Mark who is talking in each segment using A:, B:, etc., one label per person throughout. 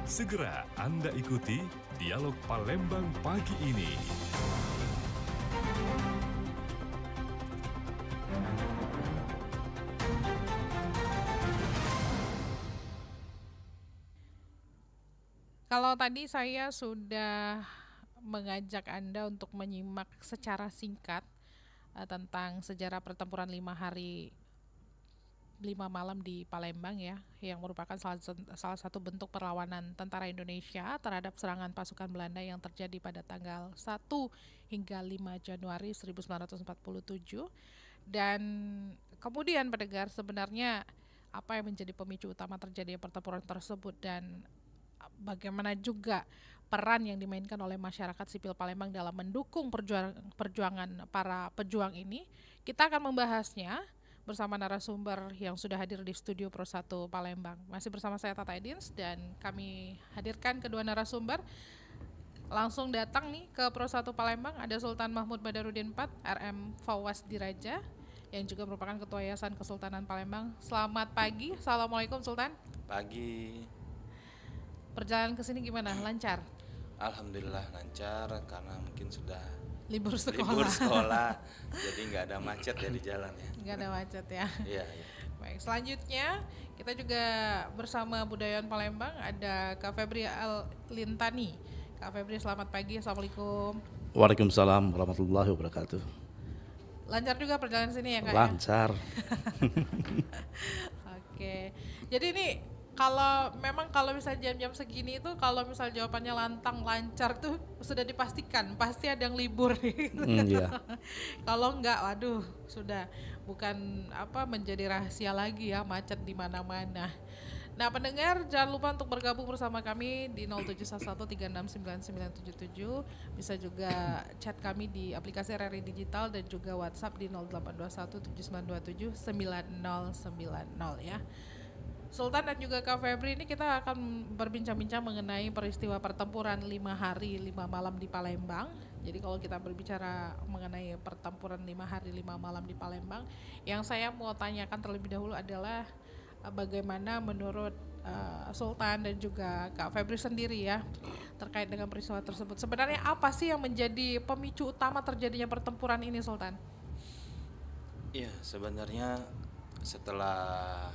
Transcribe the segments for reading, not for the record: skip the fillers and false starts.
A: Segera Anda ikuti Dialog Palembang pagi ini.
B: Kalau tadi saya sudah mengajak Anda untuk menyimak secara singkat tentang sejarah pertempuran 5 hari 5 malam di Palembang ya, yang merupakan salah satu bentuk perlawanan tentara Indonesia terhadap serangan pasukan Belanda yang terjadi pada tanggal 1 hingga 5 Januari 1947. Dan kemudian pendengar, sebenarnya apa yang menjadi pemicu utama terjadinya pertempuran tersebut dan bagaimana juga peran yang dimainkan oleh masyarakat sipil Palembang dalam mendukung perjuangan para pejuang ini. Kita akan membahasnya bersama narasumber yang sudah hadir di studio Pro 1 Palembang. Masih bersama saya Tata Edins dan kami hadirkan kedua narasumber. Langsung datang nih ke Pro 1 Palembang, ada Sultan Mahmud Badarudin IV, RM Fawaz Diraja, yang juga merupakan Ketua Yayasan Kesultanan Palembang. Selamat pagi, Assalamualaikum Sultan.
C: Pagi.
B: Perjalanan ke sini gimana? Lancar?
C: Alhamdulillah lancar karena mungkin sudah
B: Libur
C: libur sekolah, jadi nggak ada macet ya di jalan ya.
B: Nggak ada macet ya.
C: Iya.
B: Baik, selanjutnya kita juga bersama Budayawan Palembang, ada Kak Febri Al-Lintani. Kak Febri, selamat pagi, Assalamualaikum.
D: Waalaikumsalam warahmatullahi wabarakatuh.
B: Lancar juga perjalanan sini ya Kak?
D: Lancar.
B: Oke, jadi ini kalau misalnya jam-jam segini itu kalau misal jawabannya lantang lancar tuh sudah dipastikan pasti ada yang libur nih.
D: Iya.
B: Kalau enggak, waduh, sudah bukan menjadi rahasia lagi ya, macet di mana-mana. Nah, pendengar jangan lupa untuk bergabung bersama kami di 0711369977. Bisa juga chat kami di aplikasi RRI Digital dan juga WhatsApp di 082179279090 ya. Sultan dan juga Kak Febri, ini kita akan berbincang-bincang mengenai peristiwa pertempuran 5 hari 5 malam di Palembang. Jadi kalau kita berbicara mengenai pertempuran 5 hari 5 malam di Palembang, yang saya mau tanyakan terlebih dahulu adalah bagaimana menurut Sultan dan juga Kak Febri sendiri ya terkait dengan peristiwa tersebut. Sebenarnya apa sih yang menjadi pemicu utama terjadinya pertempuran ini, Sultan?
C: Iya, sebenarnya setelah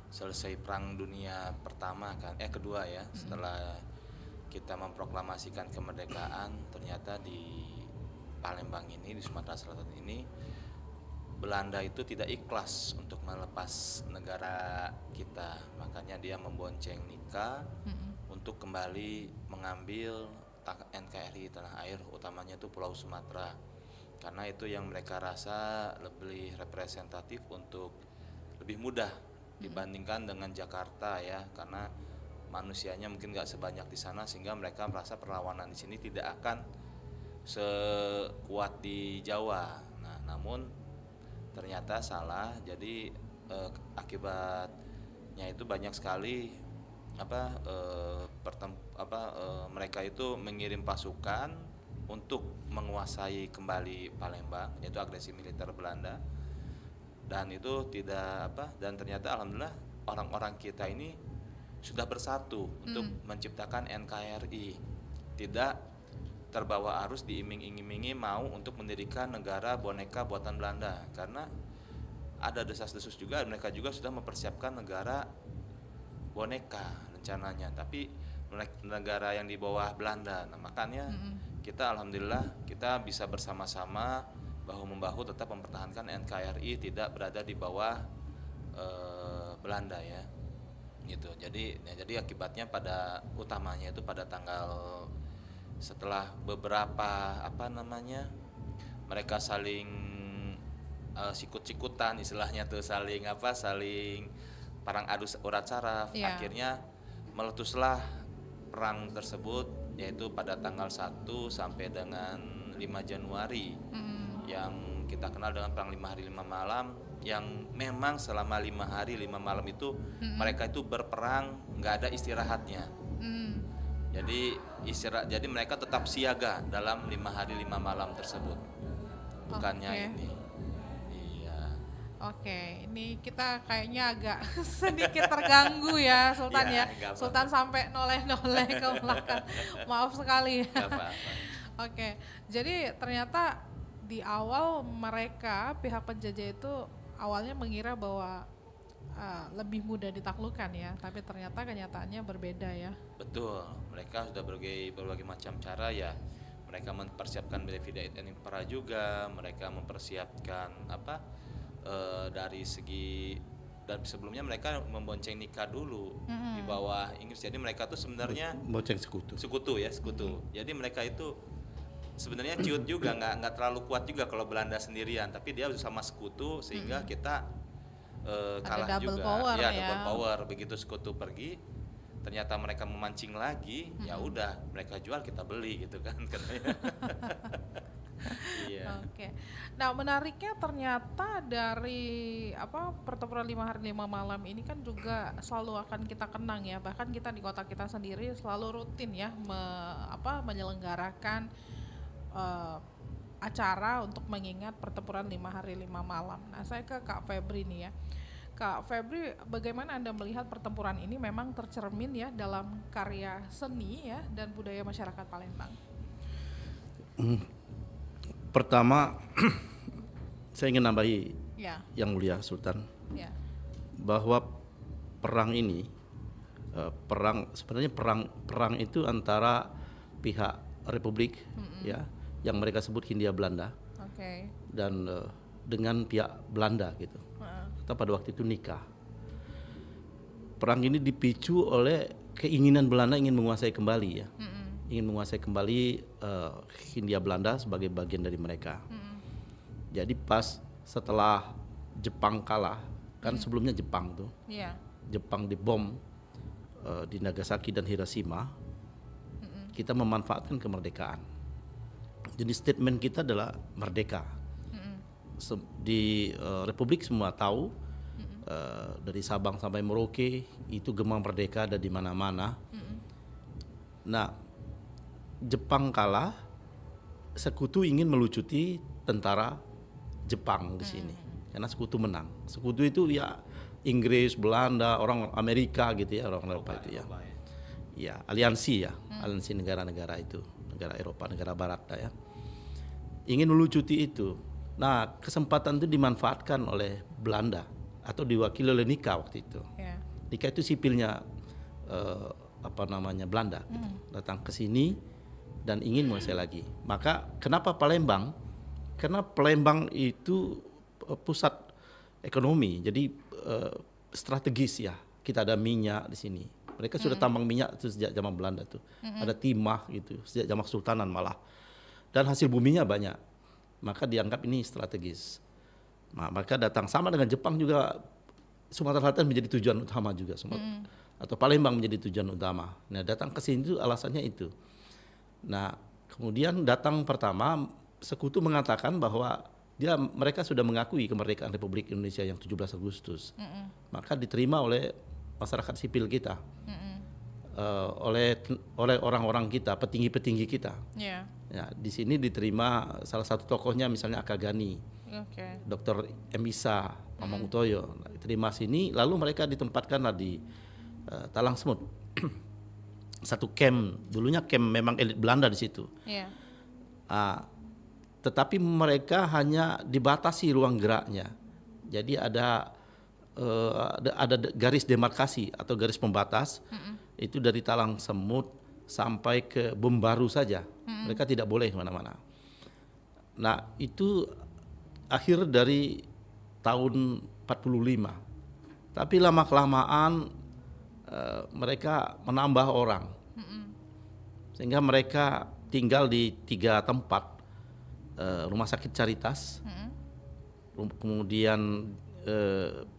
C: selesai Perang Dunia Kedua ya, setelah kita memproklamasikan kemerdekaan, ternyata di Palembang ini, di Sumatera Selatan ini, Belanda itu tidak ikhlas untuk melepas negara kita, makanya dia membonceng Nika untuk kembali mengambil NKRI tanah air, utamanya itu Pulau Sumatera, karena itu yang mereka rasa lebih representatif untuk lebih mudah dibandingkan dengan Jakarta ya, karena manusianya mungkin nggak sebanyak di sana, sehingga mereka merasa perlawanan di sini tidak akan sekuat di Jawa. Nah, namun ternyata salah. Jadi akibatnya itu banyak sekali mereka itu mengirim pasukan untuk menguasai kembali Palembang, yaitu agresi militer Belanda. Dan itu dan ternyata alhamdulillah orang-orang kita ini sudah bersatu untuk menciptakan NKRI, tidak terbawa arus diiming-imingi mau untuk mendirikan negara boneka buatan Belanda, karena ada desas-desus juga mereka juga sudah mempersiapkan negara boneka rencananya, tapi negara yang di bawah Belanda. Nah, makanya kita alhamdulillah kita bisa bersama-sama bahu-membahu tetap mempertahankan NKRI tidak berada di bawah Belanda ya, gitu. Jadi akibatnya pada utamanya itu pada tanggal setelah beberapa mereka saling sikut-sikutan istilahnya tuh, saling perang adu urat saraf, akhirnya meletuslah perang tersebut, yaitu pada tanggal 1 sampai dengan 5 Januari yang kita kenal dengan perang 5 hari 5 malam, yang memang selama 5 hari 5 malam itu mereka itu berperang nggak ada istirahatnya. Jadi mereka tetap siaga dalam 5 hari 5 malam tersebut. Bukannya ini. Iya.
B: Oke, ini kita kayaknya agak sedikit terganggu ya Sultan
C: Ya,
B: ya.
C: nggak apa-apa.
B: Sultan sampai noleh-noleh ke belakang. Maaf sekali.
C: Nggak apa-apa.
B: Oke, jadi ternyata di awal mereka pihak penjajah itu awalnya mengira bahwa lebih mudah ditaklukkan ya, tapi ternyata kenyataannya berbeda ya.
C: Betul, mereka sudah berbagai macam cara ya. Mereka mempersiapkan Bidai Impera juga, mereka mempersiapkan dari segi, dan sebelumnya mereka membonceng nikah dulu di bawah Inggris. Jadi mereka tuh sebenarnya
D: Bonceng sekutu.
C: sekutu. Jadi mereka itu sebenarnya ciut juga, nggak terlalu kuat juga kalau Belanda sendirian, tapi dia bersama sekutu sehingga kita kalah
B: double
C: juga.
B: power ya.
C: Double power. Begitu sekutu pergi, ternyata mereka memancing lagi, ya udah mereka jual kita beli gitu kan katanya. Iya.
B: Oke. Nah, menariknya ternyata dari pertempuran 5 hari 5 malam ini kan juga selalu akan kita kenang ya. Bahkan kita di kota kita sendiri selalu rutin ya menyelenggarakan acara untuk mengingat pertempuran 5 hari 5 malam. Nah, saya ke Kak Febri nih ya. Kak Febri, bagaimana Anda melihat pertempuran ini memang tercermin ya dalam karya seni ya dan budaya masyarakat Palembang?
D: Pertama, saya ingin nambahi
B: Ya,
D: yang mulia Sultan
B: ya.
D: bahwa perang ini sebenarnya perang itu antara pihak Republik ya yang mereka sebut Hindia Belanda
B: Oke.
D: dan dengan pihak Belanda gitu. Kita pada waktu itu nikah. Perang ini dipicu oleh keinginan Belanda ingin menguasai kembali ya. Ingin menguasai kembali Hindia Belanda sebagai bagian dari mereka. Jadi pas setelah Jepang kalah, kan sebelumnya Jepang tuh,
B: Iya.
D: Jepang dibom di Nagasaki dan Hiroshima, kita memanfaatkan kemerdekaan. Jadi statement kita adalah merdeka. Di Republik semua tahu, dari Sabang sampai Merauke itu gemang merdeka ada di mana-mana. Nah, Jepang kalah, sekutu ingin melucuti tentara Jepang di sini, karena sekutu menang. Sekutu itu ya Inggris, Belanda, orang Amerika gitu ya, orang Eropa itu ya. Ya, aliansi ya, aliansi negara-negara itu, negara Eropa, negara Barat ya. Ingin melucuti itu. Nah, kesempatan itu dimanfaatkan oleh Belanda atau diwakili oleh Nika waktu itu.
B: Ya.
D: Nika itu sipilnya Belanda gitu. Datang ke sini dan ingin menguasai lagi. Maka kenapa Palembang? Karena Palembang itu pusat ekonomi, jadi strategis ya. Kita ada minyak di sini. Mereka sudah tambang minyak itu sejak zaman Belanda tuh. Ada timah gitu, sejak zaman Kesultanan malah. Dan hasil buminya banyak. Maka dianggap ini strategis. Nah, maka datang sama dengan Jepang juga, Sumatera Selatan menjadi tujuan utama juga, atau Palembang menjadi tujuan utama. Nah, datang ke sini itu alasannya itu. Nah, kemudian datang pertama, sekutu mengatakan bahwa mereka sudah mengakui kemerdekaan Republik Indonesia yang 17 Agustus. Maka diterima oleh masyarakat sipil kita, oleh orang-orang kita, petinggi-petinggi kita.
B: Ya.
D: Ya, di sini diterima salah satu tokohnya misalnya Akagani,
B: Oke.
D: Dr. Emisa, Mamang Utoyo. Nah, diterima sini, lalu mereka ditempatkanlah di Talang Semut. Satu camp, dulunya camp memang elit Belanda di situ.
B: Iya.
D: Tetapi mereka hanya dibatasi ruang geraknya. Jadi ada garis demarkasi atau garis pembatas. Itu dari Talang Semut sampai ke Bumbaru saja. Mereka tidak boleh kemana-mana. Nah, itu akhir dari tahun 45. Tapi lama-kelamaan mereka menambah orang. Sehingga mereka tinggal di 3 tempat. Rumah Sakit Caritas, kemudian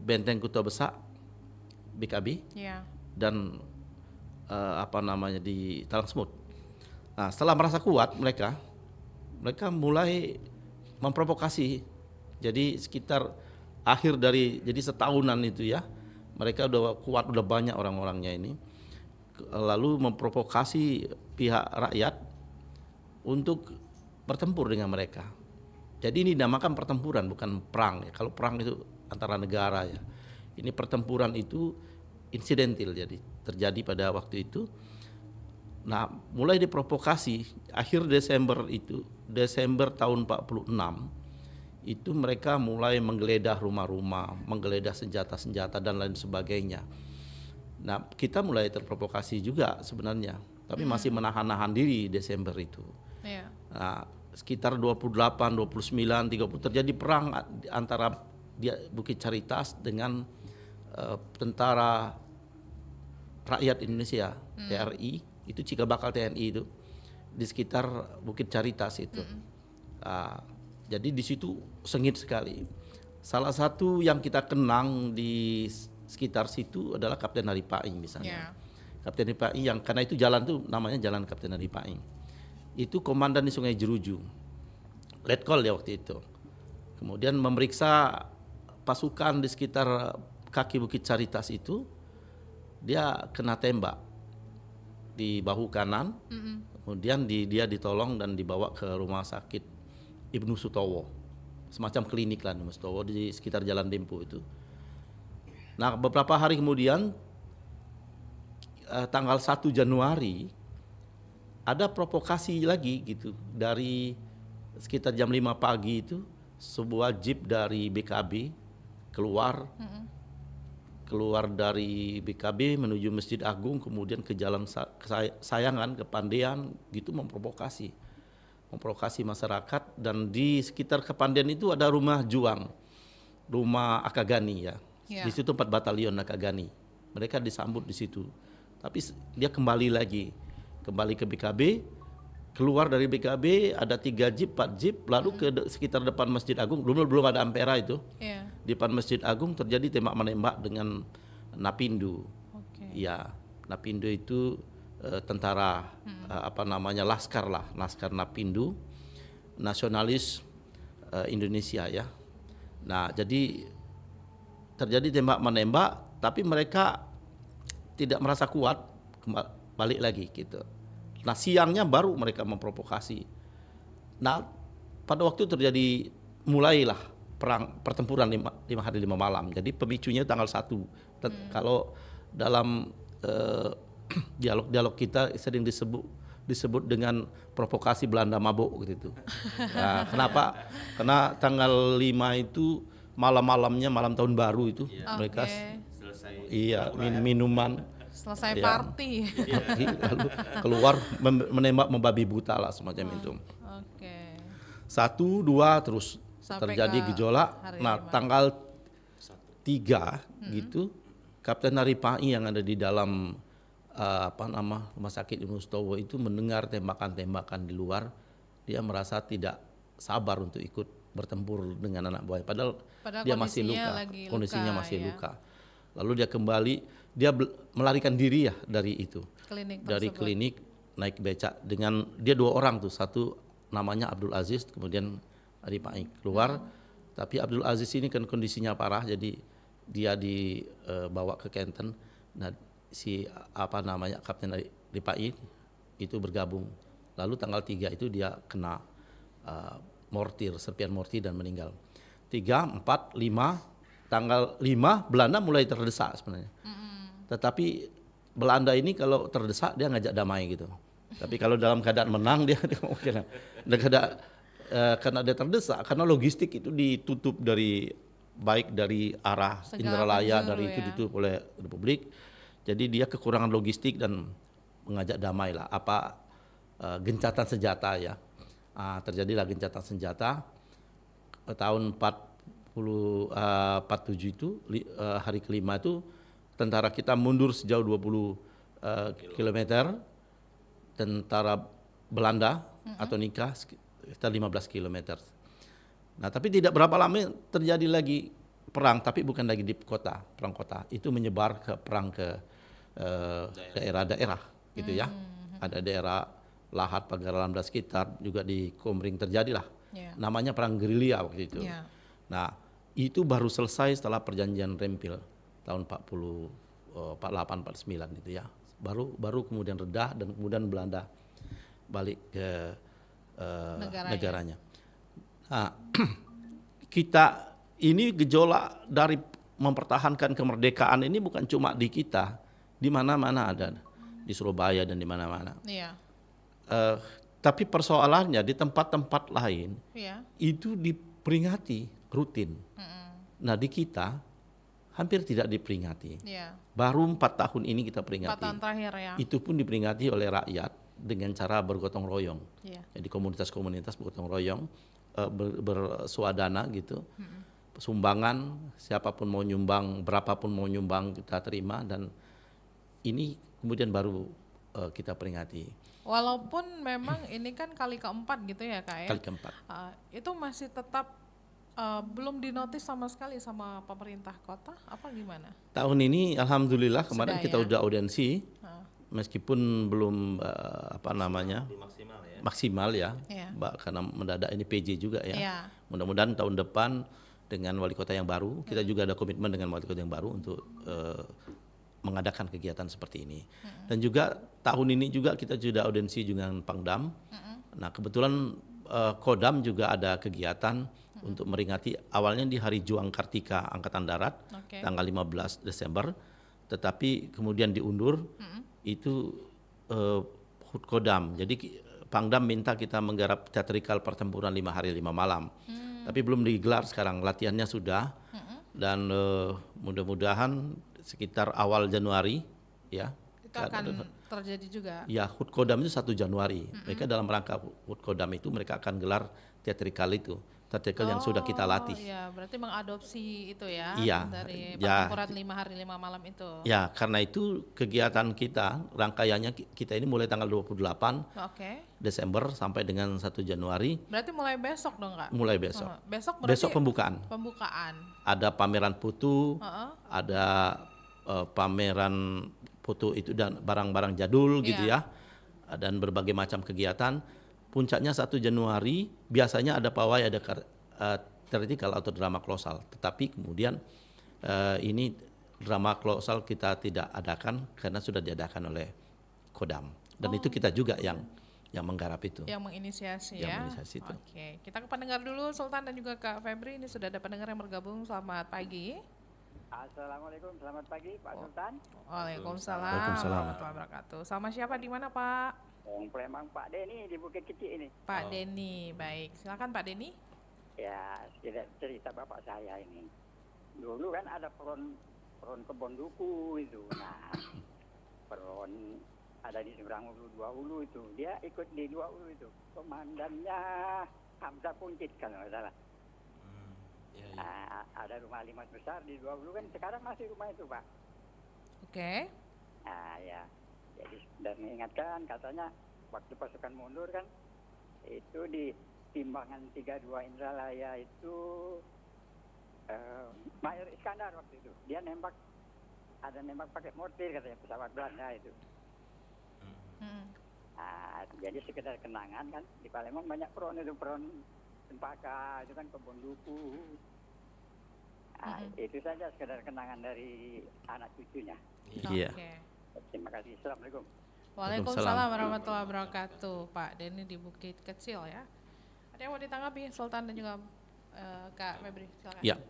D: Benteng Kuta Besak, BKB, dan di Talang Semut. Nah, setelah merasa kuat mereka mulai memprovokasi. Jadi sekitar akhir dari setahunan itu ya, mereka udah kuat, udah banyak orang-orangnya ini, lalu memprovokasi pihak rakyat untuk bertempur dengan mereka. Jadi ini dinamakan pertempuran, bukan perang ya. Kalau perang itu antara negara ya. Ini pertempuran itu insidental jadi terjadi pada waktu itu. Nah, mulai diprovokasi akhir Desember tahun 46 itu mereka mulai menggeledah rumah-rumah, menggeledah senjata-senjata dan lain sebagainya. Nah, kita mulai terprovokasi juga sebenarnya, tapi masih menahan-nahan diri Desember itu.
B: Iya.
D: Nah, sekitar 28, 29, 30 terjadi perang antara Bukit Caritas dengan tentara rakyat Indonesia, TRI, itu cikal bakal TNI itu di sekitar Bukit Caritas itu. Jadi di situ sengit sekali. Salah satu yang kita kenang di sekitar situ adalah Kapten Hari Paing misalnya. Kapten Hari Paing yang karena itu jalan tuh namanya Jalan Kapten Hari Paing. Itu komandan di Sungai Jeruju. Letkol ya waktu itu. Kemudian memeriksa pasukan di sekitar kaki Bukit Caritas itu, dia kena tembak di bahu kanan. Kemudian dia ditolong dan dibawa ke rumah sakit Ibnu Sutowo, semacam klinik lah Ibnu Sutowo di sekitar Jalan Dempo itu. Nah, beberapa hari kemudian tanggal 1 Januari ada provokasi lagi gitu dari sekitar jam 5 pagi itu sebuah jeep dari BKB keluar dari BKB menuju Masjid Agung, kemudian ke Jalan Sayangan, ke Pandean gitu memprovokasi masyarakat. Dan di sekitar Kepandean itu ada rumah juang, rumah Akagani ya. Di situ 4 batalion Akagani. Mereka disambut di situ. Tapi dia kembali ke BKB, keluar dari BKB ada 3 jeep, 4 jeep, lalu ke sekitar depan Masjid Agung. Belum ada Ampera itu. Di depan Masjid Agung terjadi tembak menembak dengan Napindu. Ya, Napindu itu tentara laskar Napindu, nasionalis Indonesia ya. Nah, jadi terjadi tembak menembak, tapi mereka tidak merasa kuat, balik lagi gitu. Nah, siangnya baru mereka memprovokasi. Nah, pada waktu terjadi mulailah pertempuran 5 hari 5 malam. Jadi pemicunya tanggal 1. Kalau dalam dialog kita sering disebut dengan provokasi Belanda mabuk gitu. Nah, kenapa? Karena tanggal 5 itu malam-malamnya malam tahun baru itu mereka selesai minuman
B: selesai party.
D: Lalu keluar menembak membabi buta lah semacam itu. 1, 2 terus sampai terjadi gejolak. Nah, tanggal 3 gitu Kapten Hari Paing yang ada di dalam rumah sakit Ibnu Sutowo itu mendengar tembakan-tembakan di luar. Dia merasa tidak sabar untuk ikut bertempur dengan anak buahnya. Padahal dia masih kondisinya masih luka. Lalu dia kembali, dia melarikan diri ya dari itu. Klinik naik becak dengan dia 2 orang tuh, satu namanya Abdul Aziz, kemudian Hari Paing keluar. Tapi Abdul Aziz ini kan kondisinya parah, jadi dia dibawa ke Kenten. Nah, si Kapten Hari Paing itu bergabung. Lalu tanggal 3 itu dia kena serpian mortir dan meninggal. 3, 4, 5. Tanggal 5 Belanda mulai terdesak sebenarnya. Tetapi Belanda ini kalau terdesak dia ngajak damai gitu. Tapi kalau dalam keadaan menang dia karena dia terdesak, karena logistik itu ditutup dari arah Indralaya, dari itu ditutup oleh Republik. Jadi dia kekurangan logistik dan mengajak damai lah. Gencatan senjata ya. Terjadilah gencatan senjata tahun 47 itu hari kelima itu tentara kita mundur sejauh 20 kilometer, tentara Belanda atau Nika sekitar 15 kilometer. Nah, tapi tidak berapa lama terjadi lagi perang, tapi bukan lagi di perang kota. Itu menyebar ke perang ke daerah-daerah gitu ya. Ada daerah Lahat, Pagaralam dan sekitar, juga di Komering terjadilah. Namanya perang gerilya waktu itu. Nah, itu baru selesai setelah perjanjian Rempil tahun 48-49 itu ya. Baru kemudian reda dan kemudian Belanda balik ke negaranya. Nah, kita ini gejolak dari mempertahankan kemerdekaan ini bukan cuma di kita, di mana-mana ada, di Surabaya dan di mana-mana.
B: Iya.
D: Tapi persoalannya di tempat-tempat lain
B: Iya.
D: itu diperingati rutin. Nah di kita hampir tidak diperingati.
B: Iya.
D: Baru 4 tahun ini kita
B: 4
D: peringati.
B: tahun terakhir ya.
D: Itu pun diperingati oleh rakyat dengan cara bergotong royong.
B: Iya.
D: Jadi komunitas-komunitas bergotong royong, bersuadana gitu. Sumbangan, siapapun mau nyumbang, berapapun mau nyumbang kita terima, dan ini kemudian baru kita peringati.
B: Walaupun memang ini kan kali keempat gitu ya Kak ya.
D: Kali keempat.
B: Itu masih tetap belum dinotis sama sekali sama pemerintah kota, apa gimana?
D: Tahun ini alhamdulillah kemarin
B: Sudah
D: kita
B: ya?
D: udah audiensi,
B: Ah,
D: meskipun belum maksimal ya,
B: Iya.
D: karena mendadak ini PJ juga ya.
B: Iya.
D: Mudah-mudahan tahun depan dengan wali kota yang baru, kita juga ada komitmen dengan wali kota yang baru untuk mengadakan kegiatan seperti ini. Dan juga tahun ini juga kita sudah audiensi dengan Pangdam. Nah kebetulan Kodam juga ada kegiatan untuk meringati, awalnya di Hari Juang Kartika Angkatan Darat,
B: Oke.
D: tanggal 15 Desember, tetapi kemudian diundur. Itu HUT Kodam. Jadi Pangdam minta kita menggarap teatrikal pertempuran 5 hari 5 malam. Tapi belum digelar sekarang, latihannya sudah. Dan mudah-mudahan sekitar awal Januari ya.
B: Itu akan terjadi juga.
D: Ya, HUT Kodam itu 1 Januari. Mereka dalam rangka HUT Kodam itu mereka akan gelar teatrikal itu. Teatrikal yang sudah kita latih.
B: Iya, berarti mengadopsi itu ya,
D: Iya,
B: dari
D: ya.
B: pertempuran 5 hari 5 malam itu.
D: Ya, karena itu kegiatan kita, rangkaiannya kita ini mulai tanggal 28
B: Oke.
D: Desember sampai dengan 1 Januari,
B: Berarti mulai besok dong Kak?
D: mulai besok.
B: Besok berarti
D: Besok pembukaan.
B: pembukaan.
D: Ada pameran foto,
B: Heeh.
D: ada pameran foto itu dan barang-barang jadul gitu
B: Iya.
D: ya, dan berbagai macam kegiatan. Puncaknya 1 Januari biasanya ada pawai, ada teatrikal atau drama kolosal. Tetapi kemudian ini drama kolosal kita tidak adakan karena sudah diadakan oleh Kodam. Dan itu kita juga yang menggarap itu.
B: Yang menginisiasi
D: Yang
B: ya.
D: menginisiasi itu.
B: Oke, kita ke pendengar dulu Sultan dan juga Kak Febri. Ini sudah ada pendengar yang bergabung. Selamat pagi.
E: Assalamualaikum, selamat pagi Pak Sultan.
B: Waalaikumsalam.
D: Waalaikumsalam.
B: Warahmatullahi wabarakatuh. Sama siapa di mana Pak?
E: Wong Palembang Pak Denny di Bukit Kecil ini.
B: Pak Denny. Baik, silakan Pak Denny.
E: Ya, cerita bapak saya ini. Dulu kan ada peron kebon duku itu. Nah, peron ada di seberang ulu, 2 ulu itu. Dia ikut di 2 ulu itu. Komandannya Hamzah Kuncit kalau nggak salah. Nah, ada rumah limas besar di 2 ulu kan, sekarang masih rumah itu Pak.
B: Oke.
E: Nah ya, jadi dan mengingatkan katanya waktu pasukan mundur kan itu di timbangan 32 Indralaya itu Mayor Iskandar waktu itu dia nembak pakai mortir katanya pesawat Belanda itu. Nah, jadi sekedar kenangan kan di Palembang banyak peron cempaka itu kan kebun duku. Nah, itu saja sekedar kenangan dari anak cucunya.
D: Iya.
B: Oke.
E: Terima kasih. Assalamualaikum.
B: Waalaikumsalam warahmatullahi wabarakatuh. Pak Denny di Bukit Kecil ya. Ada yang mau ditanggapi Sultan dan juga Kak Febri? Silakan.
D: Ya.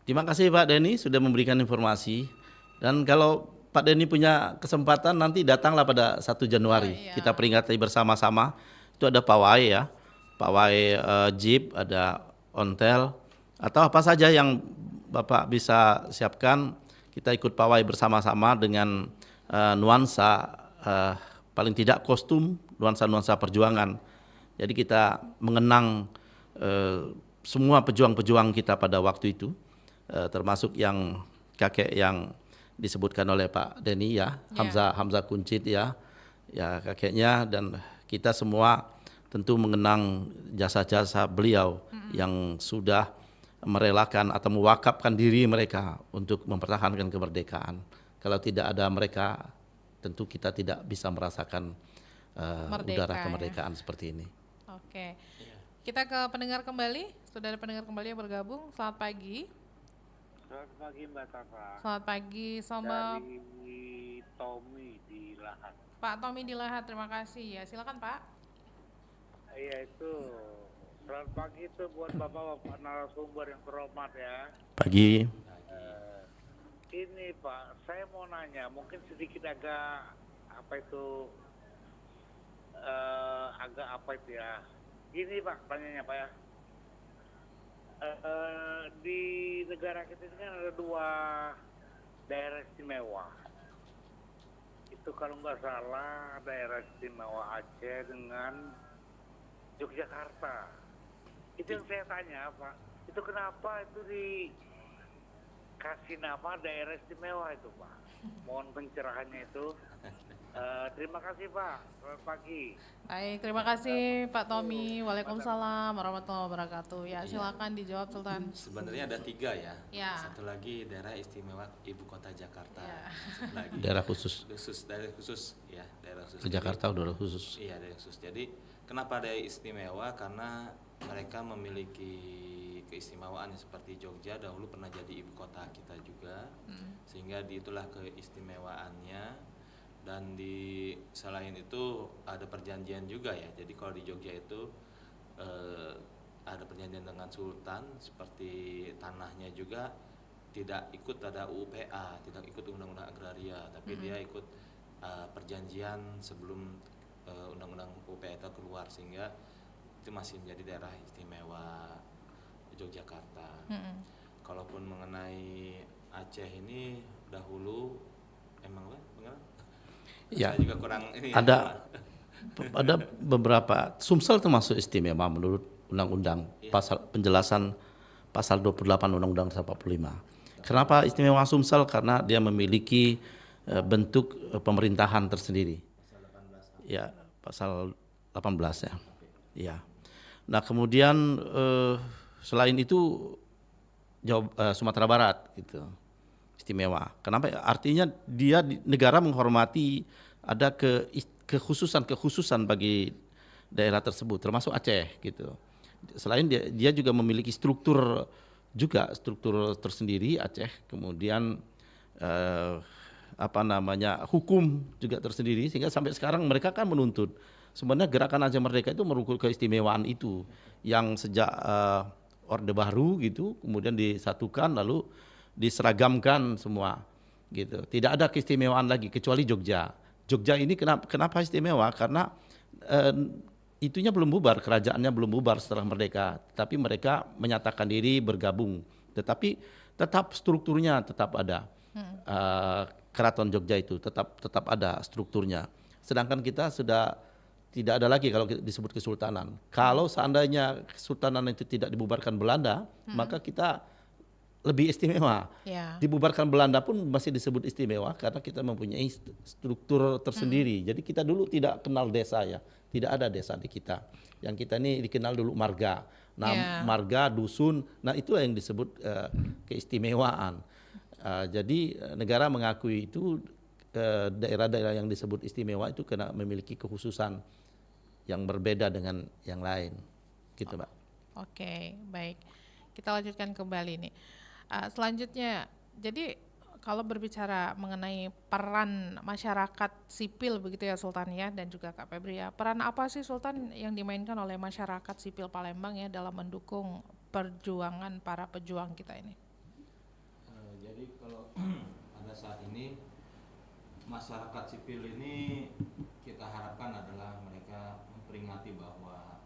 D: Terima kasih Pak Denny sudah memberikan informasi. Dan kalau Pak Denny punya kesempatan nanti datanglah pada 1 Januari.
B: Oh, iya.
D: Kita peringati bersama-sama. Itu ada pawai ya. Pawai jeep, ada ontel atau apa saja yang Bapak bisa siapkan. Kita ikut pawai bersama-sama dengan nuansa paling tidak kostum, nuansa-nuansa perjuangan. Jadi kita mengenang semua pejuang-pejuang kita pada waktu itu, termasuk yang kakek yang disebutkan oleh Pak Denny ya, Hamzah Kuncit ya kakeknya, dan kita semua tentu mengenang jasa-jasa beliau yang sudah merelakan atau mewakafkan diri mereka untuk mempertahankan kemerdekaan. Kalau tidak ada mereka, tentu kita tidak bisa merasakan udara kemerdekaan seperti ini.
B: Oke. Kita ke pendengar kembali. Sudah ada pendengar kembali yang bergabung. Selamat pagi.
F: Selamat pagi Mbak Tafa.
B: Selamat pagi sama
F: Dari Tommy di Lahat.
B: Pak Tommy di Lahat. Terima kasih ya. Silakan Pak.
F: Iya itu Selamat pagi itu buat bapak-bapak narasumber yang terhormat ya.
D: Pagi.
F: Ini Pak, saya mau nanya, mungkin sedikit agak apa itu agak apa itu ya. Gini Pak, tanyanya Pak ya. Di negara kita ini kan ada 2 daerah istimewa. Itu kalau nggak salah daerah istimewa Aceh dengan Yogyakarta. Itu yang saya tanya Pak, itu kenapa itu dikasih nama daerah istimewa itu Pak? Mohon pencerahannya itu. Terima kasih Pak, selamat pagi.
B: Baik, terima kasih Pak Tommy. Waalaikumsalam warahmatullahi wabarakatuh. Ya, silakan dijawab Sultan.
C: Sebenarnya ada 3 ya.
B: Ya.
C: Satu lagi daerah istimewa ibu kota Jakarta.
B: Ya.
C: Satu lagi
D: Daerah khusus.
C: daerah khusus ya, daerah khusus.
D: Ke Jakarta udah khusus.
C: Iya, daerah khusus. Jadi kenapa daerah istimewa? Karena mereka memiliki keistimewaan seperti Jogja dahulu pernah jadi ibu kota kita juga, sehingga itulah keistimewaannya. Dan selain itu ada perjanjian juga ya. Jadi kalau di Jogja itu ada perjanjian dengan Sultan, seperti tanahnya juga tidak ikut ada UPA, tidak ikut undang-undang agraria, tapi dia ikut perjanjian sebelum undang-undang UPA itu keluar, sehingga itu masih menjadi daerah istimewa Yogyakarta. Kalaupun mengenai Aceh ini dahulu emang lah,
D: Ya.
C: saya juga kurang ini.
D: Ada beberapa. Sumsel termasuk istimewa menurut undang-undang penjelasan pasal 28 Undang-Undang 45. Kenapa istimewa Sumsel? Karena dia memiliki bentuk pemerintahan tersendiri. Ya, pasal 18 ya. Ya. Nah, kemudian selain itu Sumatera Barat gitu. Istimewa. Kenapa? Artinya dia negara menghormati ada kekhususan bagi daerah tersebut, termasuk Aceh gitu. Selain dia juga memiliki struktur tersendiri Aceh, kemudian hukum juga tersendiri, sehingga sampai sekarang mereka kan menuntut. Sebenarnya gerakan Aceh Merdeka itu merukul keistimewaan itu yang sejak Orde Baru gitu, kemudian disatukan lalu diseragamkan semua gitu. Tidak ada keistimewaan lagi kecuali Jogja. Jogja ini kenapa istimewa? Karena itunya belum bubar, kerajaannya belum bubar setelah merdeka, tapi mereka menyatakan diri bergabung. Tetapi tetap strukturnya tetap ada. Keraton Jogja itu tetap ada strukturnya. Sedangkan kita sudah tidak ada lagi kalau disebut kesultanan. Kalau seandainya kesultanan itu tidak dibubarkan Belanda, maka kita lebih istimewa. Ya. Dibubarkan Belanda pun masih disebut istimewa karena kita mempunyai struktur tersendiri. Jadi kita dulu tidak kenal desa ya, tidak ada desa di kita. Yang kita ini dikenal dulu marga, marga, dusun. Nah itulah yang disebut keistimewaan. Jadi negara mengakui itu daerah-daerah yang disebut istimewa itu kena memiliki kekhususan yang berbeda dengan yang lain, gitu Pak.
B: Oke, baik. Kita lanjutkan kembali nih. Selanjutnya, jadi kalau berbicara mengenai peran masyarakat sipil begitu ya Sultan ya, dan juga Kak Febri ya, peran apa sih Sultan yang dimainkan oleh masyarakat sipil Palembang ya dalam mendukung perjuangan para pejuang kita ini?
C: Jadi kalau pada saat ini masyarakat sipil ini kita harapkan adalah mereka memperingati bahwa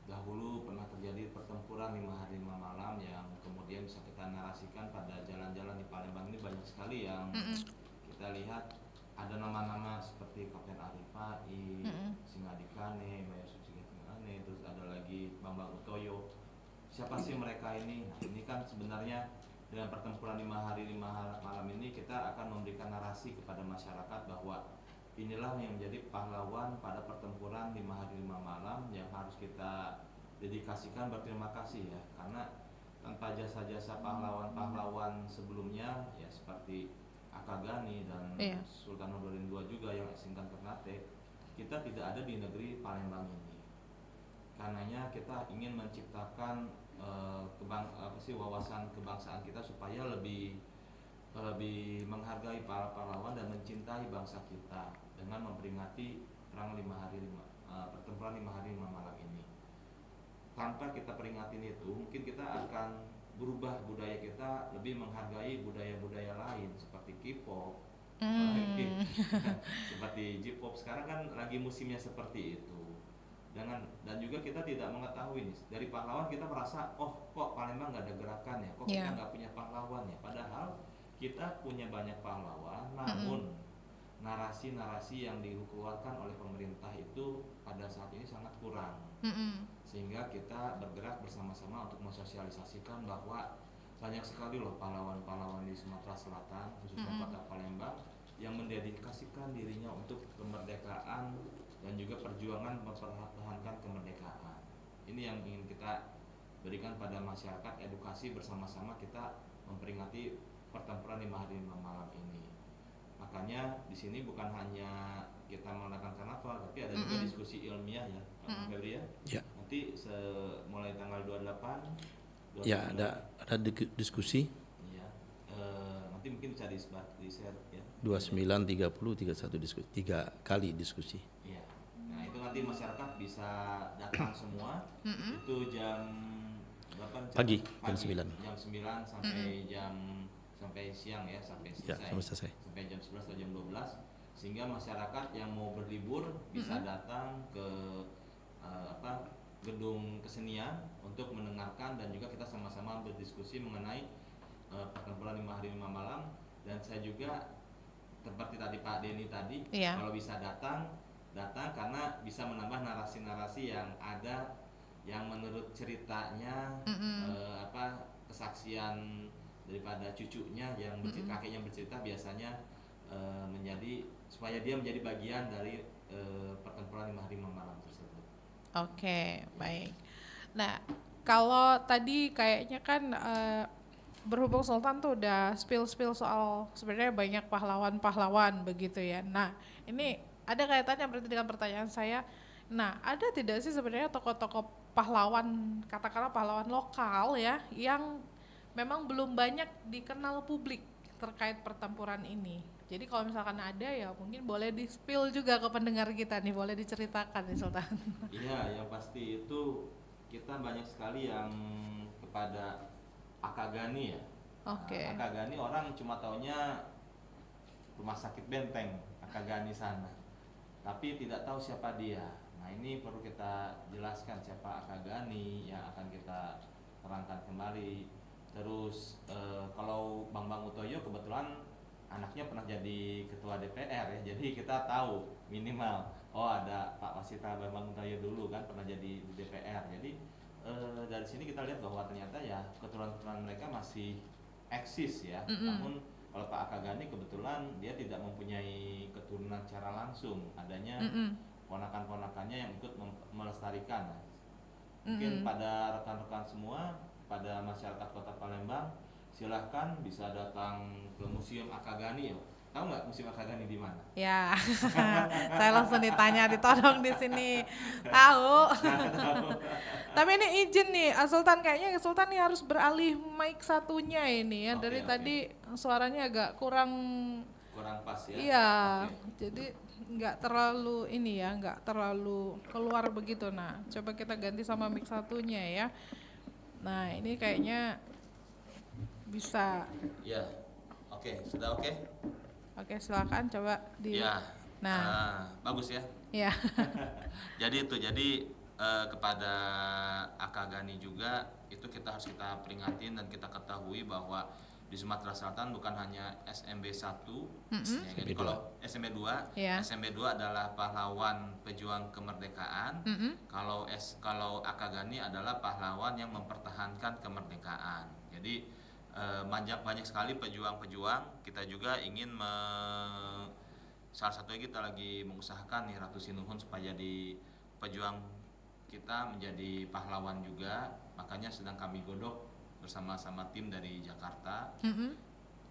C: dahulu pernah terjadi pertempuran 5 hari 5 malam yang kemudian bisa kita narasikan pada jalan-jalan di Palembang ini banyak sekali yang kita lihat ada nama-nama seperti Kapten Arifai, Singadikane, Maya Sucikane, terus ada lagi Bambang Utoyo. Siapa sih mereka ini? Nah ini kan sebenarnya dengan pertempuran 5 hari 5 malam ini kita akan memberikan narasi kepada masyarakat bahwa inilah yang menjadi pahlawan pada pertempuran 5 hari 5 malam yang harus kita dedikasikan berterima kasih ya, karena tanpa jasa-jasa pahlawan-pahlawan sebelumnya ya seperti Akagani dan Sultan Nurdin II juga yang asingkan Ternate, kita tidak ada di negeri Palembang ini. Karenanya kita ingin menciptakan wawasan kebangsaan kita supaya lebih menghargai para pahlawan dan mencintai bangsa kita dengan memperingati pertempuran 5 hari 5 malam ini. tanpa kita peringatin itu, mungkin kita akan berubah budaya kita lebih menghargai budaya-budaya lain seperti K-pop, apalagi seperti J-pop sekarang kan lagi musimnya seperti itu. Dan juga kita tidak mengetahui nih, dari pahlawan kita merasa kok Palembang nggak ada gerakan ya, kok kita nggak punya pahlawan ya, padahal kita punya banyak pahlawan, namun narasi-narasi yang dikeluarkan oleh pemerintah itu pada saat ini sangat kurang. Sehingga kita bergerak bersama-sama untuk mensosialisasikan bahwa banyak sekali loh pahlawan-pahlawan di Sumatera Selatan, khususnya kota Palembang, yang mendedikasikan dirinya untuk kemerdekaan dan juga perjuangan mempertahankan kemerdekaan. Ini yang ingin kita berikan pada masyarakat, edukasi bersama-sama kita memperingati pertempuran 5 hari 5 malam ini. Makanya di sini bukan hanya kita mengadakan karnaval, tapi ada juga diskusi ilmiah ya, Pak Febri ya.
D: Ya.
C: Nanti mulai tanggal 28
D: Ya, ada diskusi
C: Iya. Nanti mungkin bisa di-share ya.
D: 29, 30, 31 diskusi, 3 kali diskusi.
C: Iya. Nah, itu nanti masyarakat bisa datang semua. Itu jam berapa?
D: Pagi, jam 9.
C: Jam 9 sampai siang ya, sampai
D: Ya,
C: selesai.
D: sampai selesai.
C: Sampai jam 11 atau jam 12, sehingga masyarakat yang mau berlibur bisa datang ke gedung kesenian untuk mendengarkan, dan juga kita sama-sama berdiskusi mengenai pertempuran 5 hari 5 malam. Dan saya juga seperti tadi Pak Denny tadi, kalau bisa datang karena bisa menambah narasi-narasi yang ada, yang menurut ceritanya kesaksian daripada cucunya yang kakeknya bercerita biasanya menjadi, supaya dia menjadi bagian dari pertempuran 5 hari 5 malam tersebut.
B: Oke, baik. Nah, kalau tadi kayaknya kan berhubung Sultan tuh udah spill soal sebenarnya banyak pahlawan-pahlawan begitu ya. Nah, ini ada kaitannya berarti dengan pertanyaan saya. Nah, ada tidak sih sebenarnya tokoh-tokoh pahlawan, katakanlah pahlawan lokal ya, yang memang belum banyak dikenal publik terkait pertempuran ini? Jadi kalau misalkan ada ya mungkin boleh di-spill juga ke pendengar kita nih, boleh diceritakan nih Sultan.
C: Iya, yang pasti itu kita banyak sekali yang kepada Akagani ya.
B: Oke.
C: Akagani orang cuma taunya rumah sakit Benteng, Akagani sana. Tapi tidak tahu siapa dia. Nah, ini perlu kita jelaskan siapa Akagani yang akan kita terangkan kembali. Terus kalau Bang Utoyo kebetulan anaknya pernah jadi ketua DPR ya, jadi kita tahu minimal ada Pak Wasita Bambang Utoyo dulu kan pernah jadi di DPR. Jadi dari sini kita lihat bahwa ternyata ya keturunan mereka masih eksis ya. Namun kalau Pak Akagani kebetulan dia tidak mempunyai keturunan secara langsung, adanya ponakan-ponakannya yang ikut melestarikan. Mungkin pada rekan-rekan semua, pada masyarakat Kota Palembang, silahkan bisa datang ke Museum Akagani ya. Tahu nggak Museum Akagani di mana?
B: Ya, saya langsung ditodong di sini. Tahu. Tapi ini izin nih, Sultan kayaknya Sultan nih harus beralih mic satunya ini ya. Dari tadi suaranya agak kurang
C: pas ya.
B: Iya, jadi nggak terlalu ini ya, nggak terlalu keluar begitu. Nah, coba kita ganti sama mic satunya ya. Nah, ini kayaknya bisa.
C: Ya, oke, sudah oke.
B: Oke, silakan coba di.
C: Ya,
B: nah,
C: bagus ya.
B: Iya.
C: Jadi kepada Akagani juga itu kita harus kita peringatin dan kita ketahui bahwa di Sumatera Selatan bukan hanya SMB 1, ya, jadi kalau SMB 2, SMB 2 adalah pahlawan pejuang kemerdekaan. Kalau Akagani adalah pahlawan yang mempertahankan kemerdekaan. Jadi banyak sekali pejuang-pejuang. Kita juga ingin salah satunya kita lagi mengusahakan nih Ratu Sinuhun supaya jadi pejuang kita menjadi pahlawan juga. Makanya sedang kami godok bersama-sama tim dari Jakarta,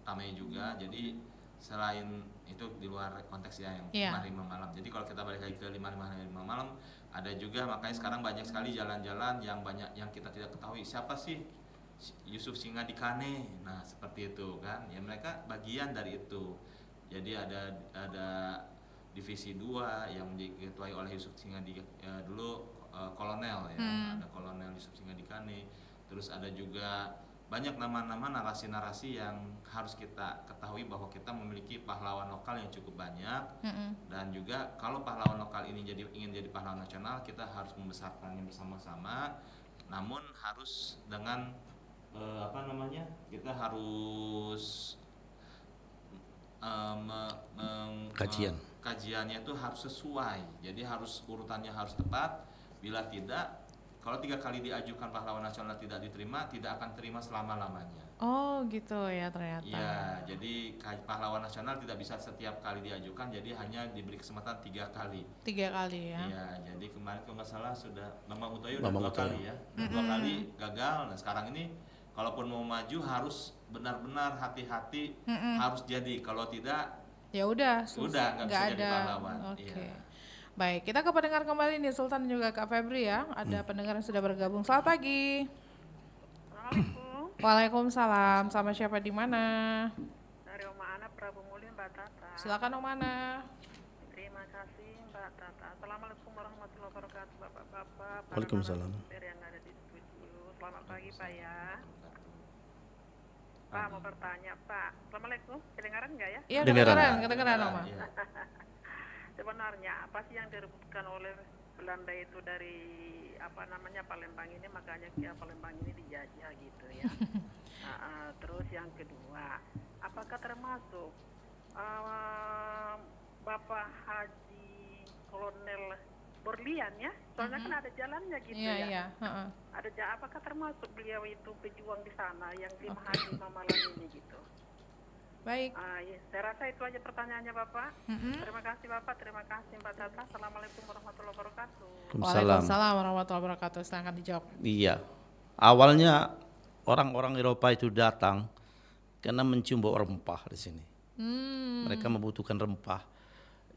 C: Tamai juga. Jadi selain itu di luar konteks yang 5 hari 5 malam. Jadi kalau kita balik lagi ke 5 hari 5 malam, ada juga, makanya sekarang banyak sekali jalan-jalan yang banyak yang kita tidak ketahui siapa sih Yusuf Singadikane. Nah, seperti itu kan. Ya mereka bagian dari itu. Jadi ada divisi 2 yang diketuai oleh Yusuf Singadikane dulu kolonel ya, ada kolonel Yusuf Singadikane, terus ada juga banyak nama-nama narasi-narasi yang harus kita ketahui bahwa kita memiliki pahlawan lokal yang cukup banyak. Dan juga kalau pahlawan lokal ini ingin jadi pahlawan nasional, kita harus membesarkannya bersama-sama, namun harus dengan kita harus kajiannya itu harus sesuai, jadi harus urutannya harus tepat. Bila tidak, kalau 3 kali diajukan pahlawan nasional tidak diterima, tidak akan terima selama-lamanya.
B: Oh gitu ya ternyata.
C: Iya, jadi pahlawan nasional tidak bisa setiap kali diajukan, jadi hanya diberi kesempatan 3 kali.
B: 3 kali ya.
C: Iya, jadi kemarin kalau nggak salah sudah Bambang Utoyo udah 2 kali ya, 2 kali gagal. Nah sekarang ini kalaupun mau maju harus benar-benar hati-hati, harus jadi. Kalau tidak,
B: ya udah
C: nggak bisa jadi pahlawan.
B: Oke.
C: Iya.
B: Baik, kita ke pendengar kembali nih Sultan dan juga Kak Febri ya. Ada pendengar yang sudah bergabung. Selamat pagi.
G: Assalamualaikum.
B: Waalaikumsalam. Sama siapa di mana?
G: Dari Oma Ana Prabu Mulya Mbak Tata.
B: Silakan Om Ana.
G: Terima kasih Mbak Tata. Assalamualaikum warahmatullahi wabarakatuh Bapak-bapak.
D: Waalaikumsalam.
G: Yang ada di studio. Selamat pagi Pak ya. Pak mau bertanya Pak. Assalamualaikum. Kedengaran nggak ya?
B: Iya,
D: Kedengaran.
B: kedengaran Oma.
C: Iya.
G: Sebenarnya apa sih yang direbutkan oleh Belanda itu dari Palembang ini, makanya Palembang ini dijajah gitu ya. Terus yang kedua, apakah termasuk Bapak Haji Kolonel Borlian ya? Soalnya kan ada jalannya gitu ya.
B: Iya.
G: Apakah termasuk beliau itu pejuang di sana yang 5 hari 5 malam ini gitu?
B: Baik.
G: Ya, saya rasa itu aja pertanyaannya Bapak. Terima kasih Bapak, terima kasih Mbak Tata. Assalamualaikum warahmatullahi wabarakatuh.
B: Waalaikumsalam warahmatullahi wabarakatuh. Silahkan dijawab.
D: Iya, awalnya orang-orang Eropa itu datang karena mencium bau rempah di sini. Mereka membutuhkan rempah.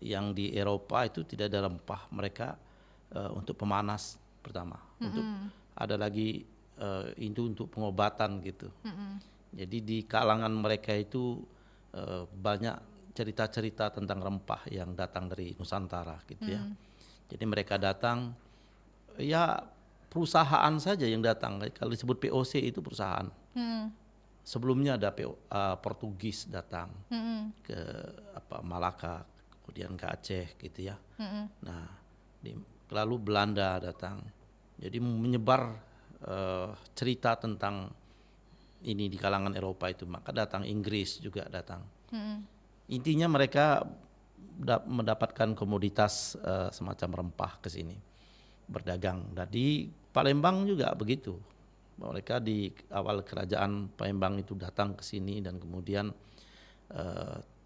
D: Yang di Eropa itu tidak ada rempah. Mereka untuk pemanas pertama, untuk ada lagi itu untuk pengobatan gitu. Jadi di kalangan mereka itu banyak cerita-cerita tentang rempah yang datang dari Nusantara gitu ya. Jadi mereka datang, ya perusahaan saja yang datang. Kalau disebut POC itu perusahaan. Sebelumnya ada Portugis datang ke Malaka, kemudian ke Aceh gitu ya. Nah, lalu Belanda datang. Jadi menyebar cerita tentang ini di kalangan Eropa itu, maka datang Inggris juga datang. Intinya mereka mendapatkan komoditas semacam rempah ke sini, berdagang. Dan di Palembang juga begitu. Mereka di awal kerajaan Palembang itu datang ke sini dan kemudian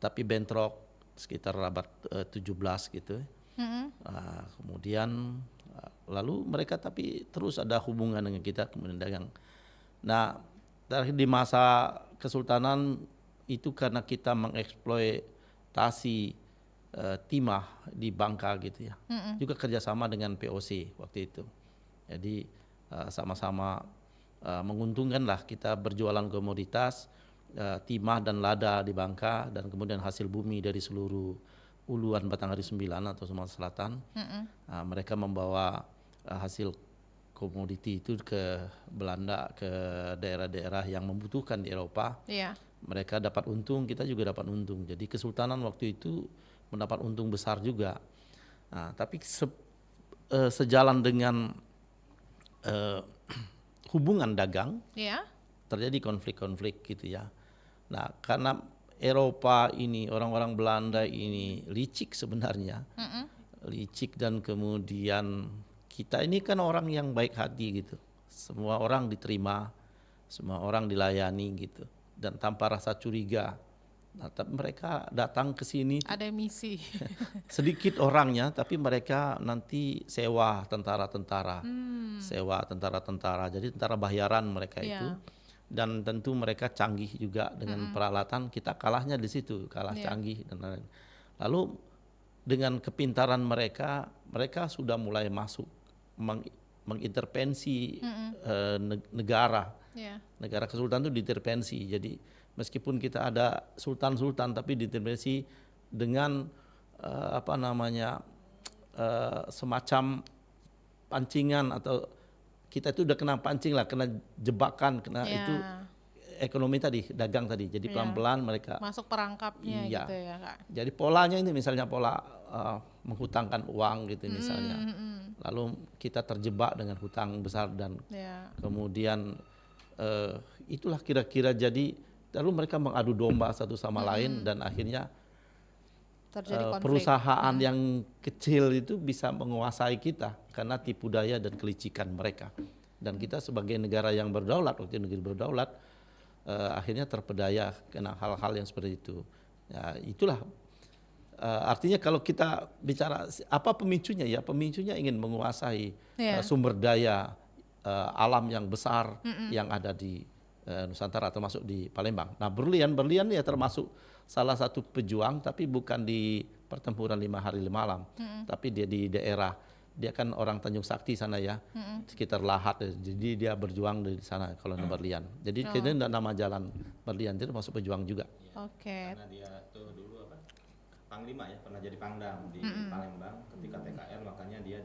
D: tapi bentrok sekitar abad 17 gitu. Kemudian lalu mereka tapi terus ada hubungan dengan kita, kemudian dagang. Nah, di masa Kesultanan itu karena kita mengeksploitasi timah di Bangka gitu ya, juga kerjasama dengan POC waktu itu. Jadi sama-sama menguntungkan lah, kita berjualan komoditas timah dan lada di Bangka, dan kemudian hasil bumi dari seluruh uluan Batanghari 9 atau Sumatera Selatan. Mereka membawa hasil komoditi itu ke Belanda, ke daerah-daerah yang membutuhkan di Eropa. Mereka dapat untung, kita juga dapat untung. Jadi Kesultanan waktu itu mendapat untung besar juga. Tapi sejalan dengan hubungan dagang, terjadi konflik-konflik gitu ya. Nah, karena Eropa ini, orang-orang Belanda ini licik sebenarnya, licik, dan kemudian kita ini kan orang yang baik hati gitu. Semua orang diterima, semua orang dilayani gitu, dan tanpa rasa curiga. Nah, tapi mereka datang ke sini.
B: Ada misi.
D: Sedikit orangnya, tapi mereka nanti sewa tentara-tentara, Jadi tentara bayaran mereka itu. Dan tentu mereka canggih juga dengan peralatan. Kita kalahnya di situ, canggih dan lain-lain. Lalu dengan kepintaran mereka, mereka sudah mulai masuk mengintervensi negara. Negara Kesultanan itu diintervensi. Jadi meskipun kita ada sultan-sultan, tapi diintervensi dengan semacam pancingan atau kita itu udah kena pancing lah, kena jebakan, kena itu ekonomi tadi, dagang tadi. Jadi pelan-pelan mereka
B: masuk perangkapnya gitu ya Kak.
D: Jadi polanya ini misalnya pola menghutangkan uang gitu misalnya. Lalu kita terjebak dengan hutang besar dan kemudian itulah kira-kira jadi lalu mereka mengadu domba satu sama lain dan akhirnya perusahaan yang kecil itu bisa menguasai kita karena tipu daya dan kelicikan mereka. Dan kita sebagai negara yang berdaulat, waktu negeri berdaulat, akhirnya terpedaya kena hal-hal yang seperti itu. Ya, itulah artinya kalau kita bicara apa pemicunya ya, pemicunya ingin menguasai sumber daya alam yang besar yang ada di Nusantara termasuk di Palembang. Nah berlian ya termasuk salah satu pejuang tapi bukan di pertempuran 5 hari 5 malam, tapi dia di daerah, dia kan orang Tanjung Sakti sana ya, sekitar Lahat, jadi dia berjuang di sana kalau berlian. Jadi kita nama jalan berlian dia termasuk pejuang juga.
B: Oke.
C: Karena dia tuh dulu Panglima ya, pernah jadi Pangdam di Palembang ketika TKR, makanya dia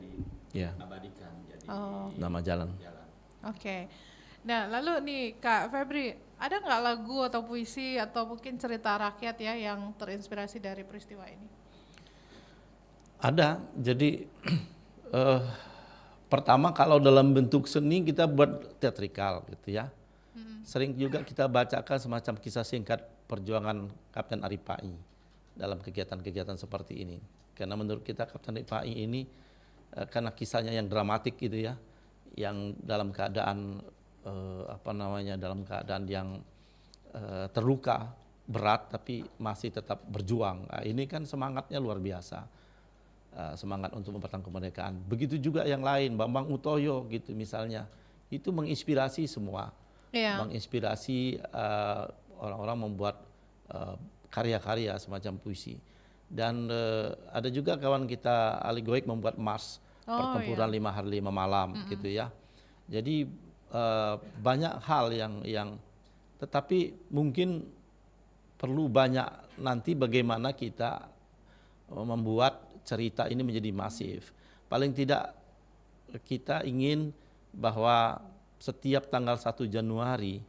C: diabadikan jadi
D: nama jalan.
B: Oke. Nah lalu nih Kak Febri, ada nggak lagu atau puisi atau mungkin cerita rakyat ya yang terinspirasi dari peristiwa ini?
D: Ada, jadi pertama kalau dalam bentuk seni kita buat teatrikal gitu ya. Sering juga kita bacakan semacam kisah singkat perjuangan Kapten Aripai dalam kegiatan-kegiatan seperti ini. Karena menurut kita Kapten Aripai ini karena kisahnya yang dramatik gitu ya, yang dalam keadaan dalam keadaan yang terluka berat tapi masih tetap berjuang. Nah, ini kan semangatnya luar biasa, semangat untuk mempertahankan kemerdekaan. Begitu juga yang lain, Bambang Utoyo gitu misalnya, itu menginspirasi semua, menginspirasi orang-orang membuat karya-karya semacam puisi. Dan ada juga kawan kita Ali Goik membuat Mars pertempuran 5 hari 5 malam gitu ya. Jadi banyak hal yang tetapi mungkin perlu banyak nanti bagaimana kita membuat cerita ini menjadi masif. Paling tidak kita ingin bahwa setiap tanggal 1 Januari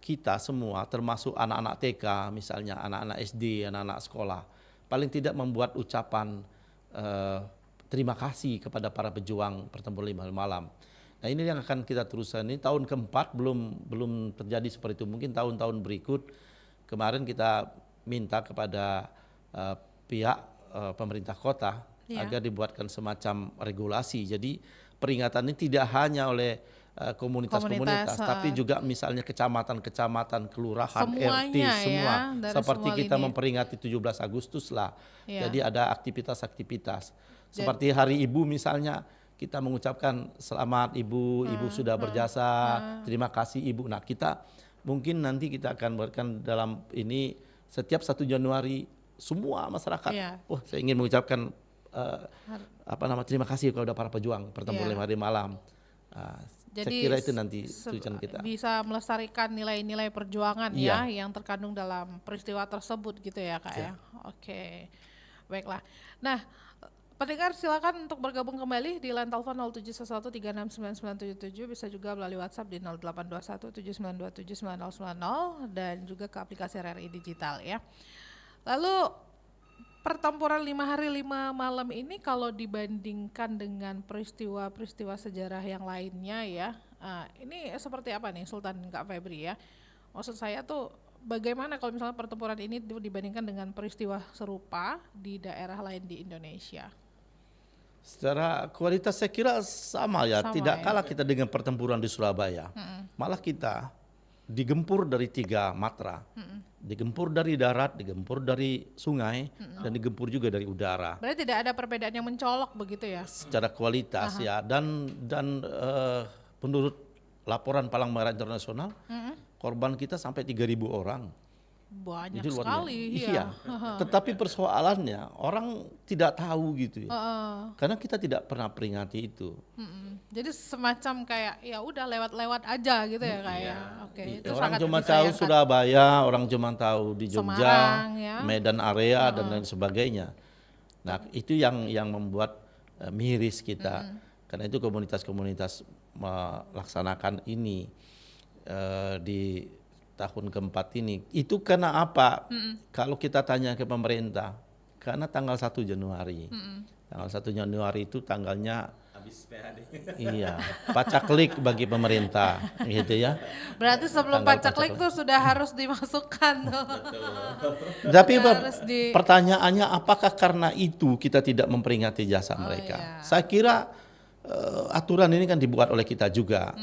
D: kita semua termasuk anak-anak TK misalnya, anak-anak SD, anak-anak sekolah, paling tidak membuat ucapan terima kasih kepada para pejuang pertempuran 5 hari malam. Nah ini yang akan kita teruskan. Ini tahun keempat belum terjadi seperti itu. Mungkin tahun-tahun berikut. Kemarin kita minta kepada pihak pemerintah kota agar dibuatkan semacam regulasi. Jadi peringatan ini tidak hanya oleh komunitas-komunitas, tapi juga misalnya kecamatan-kecamatan, kelurahan, RT semua. Seperti semua kita memperingati 17 Agustus lah. Jadi ada aktivitas-aktivitas. Seperti Hari Ibu misalnya, kita mengucapkan selamat ibu sudah berjasa, terima kasih ibu. Nah kita mungkin nanti kita akan berikan dalam ini setiap 1 Januari semua masyarakat. Saya ingin mengucapkan terima kasih kepada para pejuang pertempuran 5 hari malam. Jadi saya kira itu nanti tujuan kita. Bisa
B: melestarikan nilai-nilai perjuangan yang terkandung dalam peristiwa tersebut gitu ya Kak ya. Oke. Baiklah. Nah, pendengar silakan untuk bergabung kembali di line telepon 0711369977, bisa juga melalui WhatsApp di 082179279090 dan juga ke aplikasi RRI Digital ya. Lalu pertempuran 5 hari 5 malam ini kalau dibandingkan dengan peristiwa-peristiwa sejarah yang lainnya ya, ini seperti apa nih Sultan Kak Febri ya? Maksud saya tuh bagaimana kalau misalnya pertempuran ini dibandingkan dengan peristiwa serupa di daerah lain di Indonesia?
D: Secara kualitas saya kira sama ya, tidak kalah kita dengan pertempuran di Surabaya. Malah kita digempur dari 3 matra, digempur dari darat, digempur dari sungai, dan digempur juga dari udara.
B: Berarti tidak ada perbedaan yang mencolok begitu ya?
D: Secara kualitas ya, dan menurut laporan Palang Merah Internasional, korban kita sampai 3.000 orang.
B: Banyak sekali.
D: Iya. Tetapi persoalannya orang tidak tahu gitu ya. Karena kita tidak pernah peringati itu.
B: Jadi semacam kayak ya udah lewat-lewat aja gitu ya kayak. Oke. Itu
D: orang cuma tahu Surabaya, orang cuma tahu di Jogja, Semarang, ya. Medan area dan lain sebagainya. Nah, itu yang membuat miris kita. Karena itu komunitas-komunitas melaksanakan ini di tahun keempat ini. Itu karena apa? Kalau kita tanya ke pemerintah, karena tanggal 1 Januari. Tanggal 1 Januari itu tanggalnya
C: Habis PHD.
D: iya, pacaklik bagi pemerintah gitu ya.
B: Berarti sebelum
D: Tanggal
B: pacaklik
D: pacaklik.
B: tuh sudah harus dimasukkan tuh.
D: Tapi
B: Harus di-
D: pertanyaannya apakah karena itu kita tidak memperingati jasa mereka?
B: iya.
D: Saya kira aturan ini kan dibuat oleh kita juga.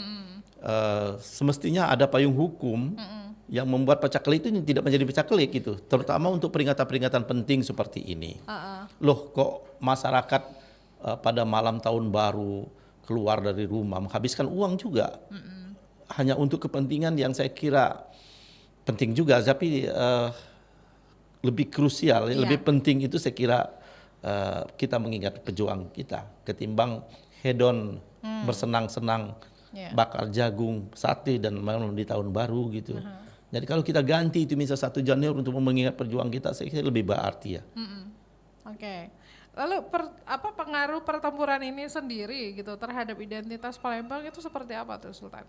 D: Semestinya ada payung hukum yang membuat pacaklik itu tidak menjadi pacaklik gitu, terutama untuk peringatan-peringatan penting seperti ini. Loh kok masyarakat pada malam tahun baru keluar dari rumah menghabiskan uang juga hanya untuk kepentingan yang saya kira penting juga, tapi lebih krusial,
B: Iya.
D: lebih penting itu saya kira kita mengingat pejuang kita ketimbang hedon bersenang-senang
B: Iya.
D: bakar jagung, sate dan malam di tahun baru gitu. Jadi kalau kita ganti itu misal 1 Januari untuk mengingat perjuangan kita, saya kira lebih berarti ya.
B: Oke. Lalu apa pengaruh pertempuran ini sendiri gitu terhadap identitas Palembang itu seperti apa tuh Sultan?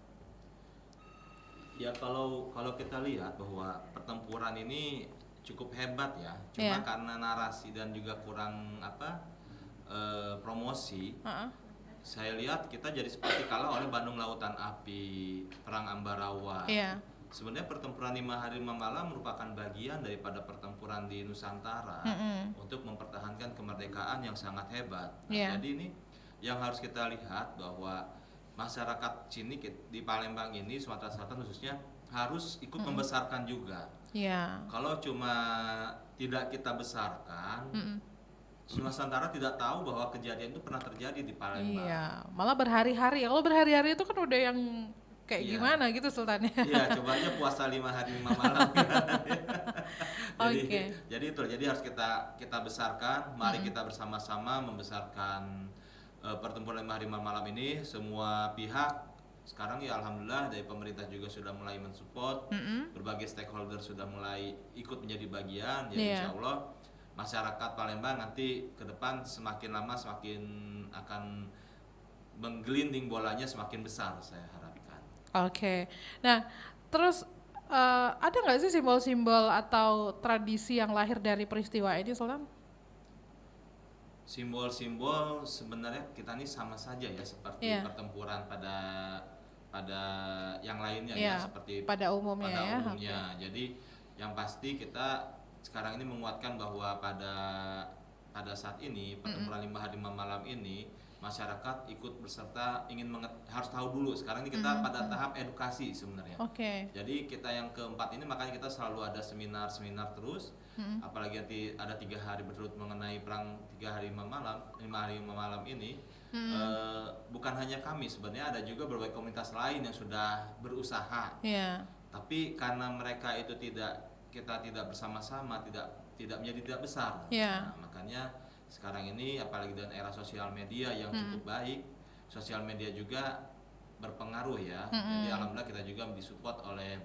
C: Ya kalau kita lihat bahwa pertempuran ini cukup hebat ya, cuma
B: Iya.
C: karena narasi dan juga kurang promosi. Saya lihat kita jadi seperti kalah oleh Bandung Lautan Api, Perang Ambarawa.
B: Iya.
C: Sebenarnya pertempuran 5 hari 5 malam merupakan bagian daripada pertempuran di Nusantara untuk mempertahankan kemerdekaan yang sangat hebat. Nah,
B: Iya.
C: jadi ini yang harus kita lihat bahwa masyarakat sini di Palembang ini, Sumatera Selatan khususnya, harus ikut membesarkan juga.
B: Iya.
C: Kalau cuma tidak kita besarkan, Nusantara tidak tahu bahwa kejadian itu pernah terjadi di Palembang.
B: Iya, malah berhari-hari. Kalau berhari-hari itu kan udah yang kayak
C: Iya.
B: gimana gitu Sultan ya.
C: Iya, coba aja puasa 5 hari 5 malam.
B: Oke.
C: Jadi harus kita besarkan. Mari kita bersama-sama membesarkan pertempuran 5 hari 5 malam ini. Semua pihak sekarang ya alhamdulillah dari pemerintah juga sudah mulai mensupport. Berbagai stakeholder sudah mulai ikut menjadi bagian. Jadi
B: Iya.
C: insya Allah masyarakat Palembang nanti ke depan semakin lama semakin akan menggelinding bolanya semakin besar, saya harapkan.
B: Oke. Nah, terus ada nggak sih simbol-simbol atau tradisi yang lahir dari peristiwa ini Sultan?
C: Simbol-simbol sebenarnya kita ini sama saja ya seperti
B: Iya.
C: pertempuran pada yang lainnya
B: Iya,
C: ya seperti
B: pada umumnya
C: pada
B: ya,
C: umumnya. Jadi yang pasti kita sekarang ini menguatkan bahwa pada saat ini pertempuran 5 hari 5 malam ini masyarakat ikut berserta harus tahu dulu. Sekarang ini kita pada tahap edukasi sebenarnya.
B: Oke.
C: Jadi kita yang keempat ini makanya kita selalu ada seminar terus. Apalagi nanti ada 3 hari berturut mengenai perang 5 hari 5 malam ini. Bukan hanya kami, sebenarnya ada juga berbagai komunitas lain yang sudah berusaha.
B: Iya.
C: Tapi karena mereka itu kita tidak bersama-sama, tidak menjadi tidak besar.
B: Iya.
C: Nah, makanya sekarang ini apalagi dengan era sosial media yang cukup baik, sosial media juga berpengaruh ya. Jadi alhamdulillah kita juga disupport oleh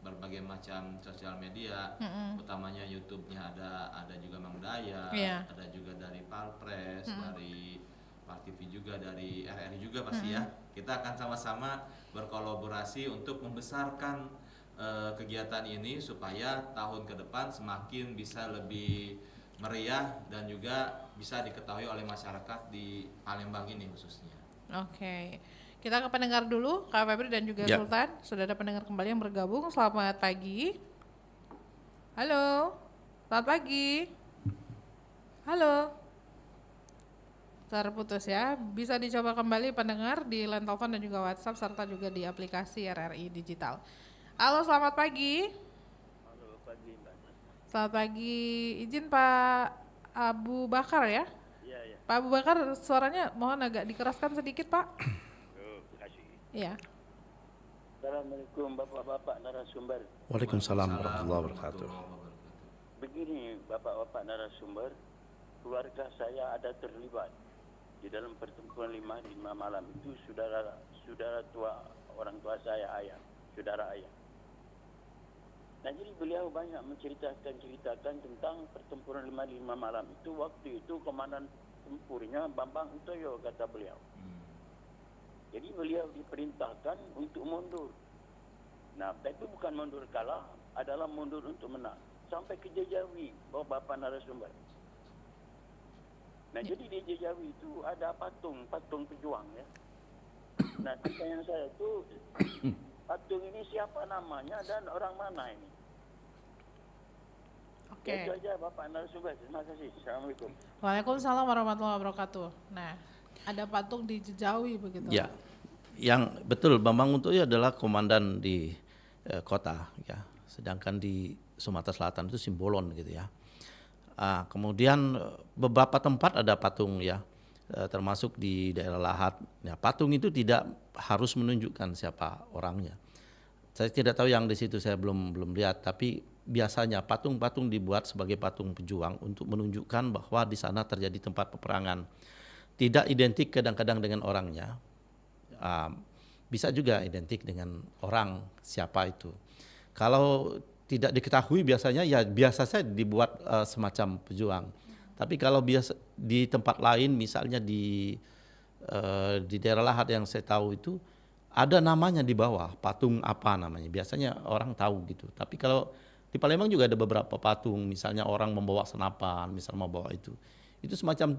C: berbagai macam sosial media, utamanya YouTube-nya ada juga Mang Daya,
B: Iya.
C: ada juga dari Palpres, dari Pal TV juga, dari RRI juga pasti ya. Kita akan sama-sama berkolaborasi untuk membesarkan kegiatan ini supaya tahun ke depan semakin bisa lebih meriah dan juga bisa diketahui oleh masyarakat di Palembang ini khususnya.
B: Oke. Kita ke pendengar dulu, Kak Febri dan juga
D: Ya.
B: Sultan. Sudah ada pendengar kembali yang bergabung. Selamat pagi. Halo. Selamat pagi. Halo. Terputus ya. Bisa dicoba kembali pendengar di line telepon dan juga WhatsApp serta juga di aplikasi RRI Digital. Halo, selamat pagi.
H: Halo, pagi Mbak.
B: Selamat pagi. Izin Pak Abu Bakar ya.
H: Iya, iya.
B: Pak Abu Bakar, suaranya mohon agak dikeraskan sedikit, Pak.
H: Terima kasih.
B: Iya.
H: Assalamualaikum Bapak-bapak narasumber.
D: Waalaikumsalam warahmatullahi wabarakatuh.
H: Begini Bapak-bapak narasumber, keluarga saya ada terlibat di dalam pertempuran 5 malam itu saudara tua orang tua saya, saudara ayah. Nah, jadi beliau banyak menceritakan tentang pertempuran 5 malam itu. Waktu itu komandan tempurnya Bambang Utoyo, kata beliau. Jadi beliau diperintahkan untuk mundur. Nah, itu bukan mundur kalah, adalah mundur untuk menang. Sampai ke Jejawi, Bapak narasumber. Nah, jadi di Jejawi itu ada patung pejuang ya. Nah, pertanyaan saya itu, patung ini siapa namanya dan orang mana ini?
B: Oke.
H: Itu aja Bapak narasumber. Terima kasih. Assalamualaikum.
B: Waalaikumsalam warahmatullahi wabarakatuh. Nah, ada patung di Jejawi begitu.
D: Ya, yang betul Bambang Utoyo adalah komandan di kota ya, sedangkan di Sumatera Selatan itu Simbolon gitu ya. Kemudian beberapa tempat ada patung ya, termasuk di daerah Lahat. Ya, patung itu tidak harus menunjukkan siapa orangnya. Saya tidak tahu yang di situ, saya belum lihat, tapi biasanya patung-patung dibuat sebagai patung pejuang untuk menunjukkan bahwa di sana terjadi tempat peperangan. Tidak identik kadang-kadang dengan orangnya. Bisa juga identik dengan orang siapa itu. Kalau tidak diketahui biasanya ya biasa saja dibuat semacam pejuang. Tapi kalau biasa di tempat lain, misalnya di daerah Lahat yang saya tahu itu ada namanya di bawah, patung apa namanya. Biasanya orang tahu gitu. Tapi kalau di Palembang juga ada beberapa patung, misalnya orang membawa senapan, misalnya membawa itu. Itu semacam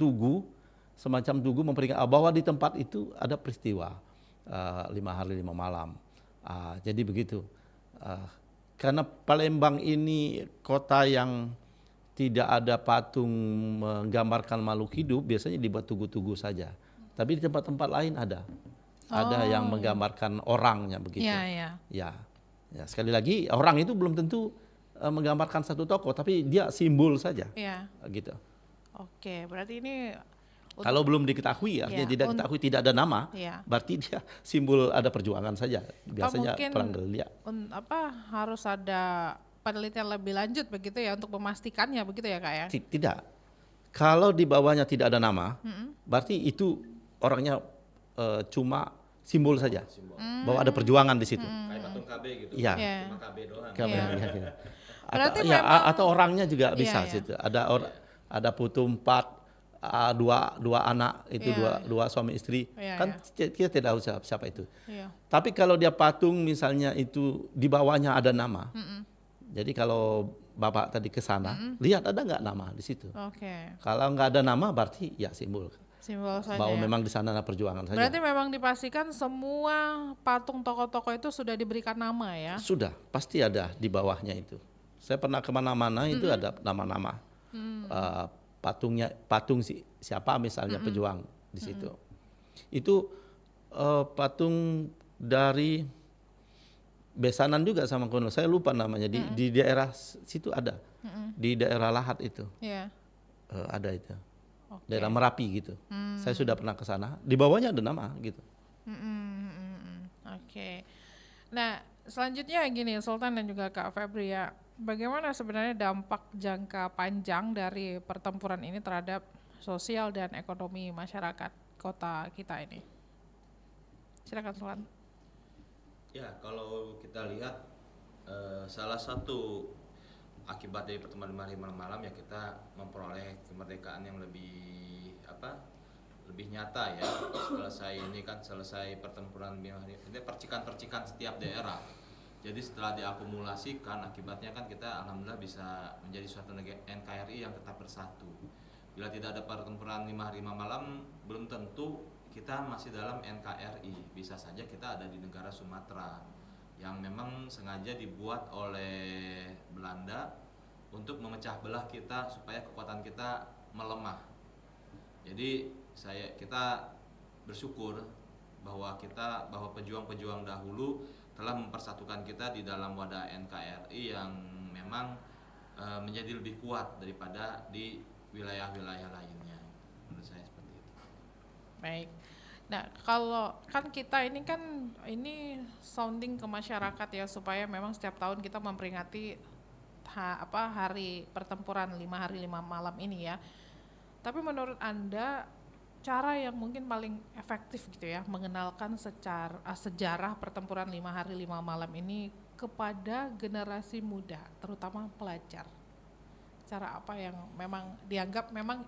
D: tugu memperingat bahwa di tempat itu ada peristiwa 5 hari 5 malam. Jadi begitu. Karena Palembang ini kota yang tidak ada patung menggambarkan makhluk hidup, biasanya dibuat tugu-tugu saja. Tapi di tempat-tempat lain ada yang menggambarkan orangnya begitu. Ya. Sekali lagi orang itu belum tentu menggambarkan satu tokoh, tapi dia simbol saja. Gitu.
B: Oke, berarti ini
D: kalau belum diketahui, artinya tidak diketahui, tidak ada nama, berarti dia simbol ada perjuangan saja. Biasanya perang gerilya.
B: Harus ada penelitian lebih lanjut begitu ya untuk memastikannya begitu ya Kak ya?
D: Tidak. Kalau di bawahnya tidak ada nama, berarti itu orangnya cuma simbol saja. Bahwa ada perjuangan di situ.
C: Kayak patung KB gitu.
D: Iya.
C: Cuma KB doang.
B: Berarti
D: atau orangnya juga bisa situ. Ada putu 4, dua anak itu dua suami istri kan kita tidak tahu siapa itu. Tapi kalau dia patung misalnya itu di bawahnya ada nama. Jadi kalau Bapak tadi ke sana lihat ada nggak nama di situ. Kalau nggak ada nama berarti ya simbol saja. Bahwa memang di sana ada perjuangan saja.
B: Berarti memang dipastikan semua patung tokoh-tokoh itu sudah diberikan nama ya?
D: Sudah, pasti ada di bawahnya itu. Saya pernah kemana-mana itu ada nama-nama. Patung siapa misalnya pejuang di situ. Itu patung dari Besanan juga sama kono. Saya lupa namanya di daerah situ ada. Di daerah Lahat itu. Ada itu. Daerah Merapi gitu. Saya sudah pernah ke sana. Di bawahnya ada nama gitu.
B: Oke. Nah, selanjutnya gini Sultan dan juga Kak Febri ya. Bagaimana sebenarnya dampak jangka panjang dari pertempuran ini terhadap sosial dan ekonomi masyarakat kota kita ini? Silakan Sultan.
C: Ya, kalau kita lihat salah satu akibat dari pertemuan 5 hari 5 malam ya kita memperoleh kemerdekaan yang lebih nyata ya. Selesai pertempuran 5 hari, ini percikan-percikan setiap daerah. Jadi setelah diakumulasikan, akibatnya kan kita alhamdulillah bisa menjadi suatu NKRI yang tetap bersatu. Bila tidak ada pertempuran 5 hari 5 malam, belum tentu kita masih dalam NKRI. Bisa saja kita ada di negara Sumatera yang memang sengaja dibuat oleh Belanda untuk memecah belah kita supaya kekuatan kita melemah. Jadi kita bersyukur bahwa pejuang-pejuang dahulu telah mempersatukan kita di dalam wadah NKRI yang memang menjadi lebih kuat daripada di wilayah-wilayah lainnya. Menurut saya seperti itu.
B: Baik. Nah, kalau kan kita ini sounding ke masyarakat ya supaya memang setiap tahun kita memperingati hari pertempuran 5 hari 5 malam ini ya. Tapi menurut Anda cara yang mungkin paling efektif gitu ya mengenalkan sejarah pertempuran 5 hari 5 malam ini kepada generasi muda, terutama pelajar. Cara apa yang memang dianggap memang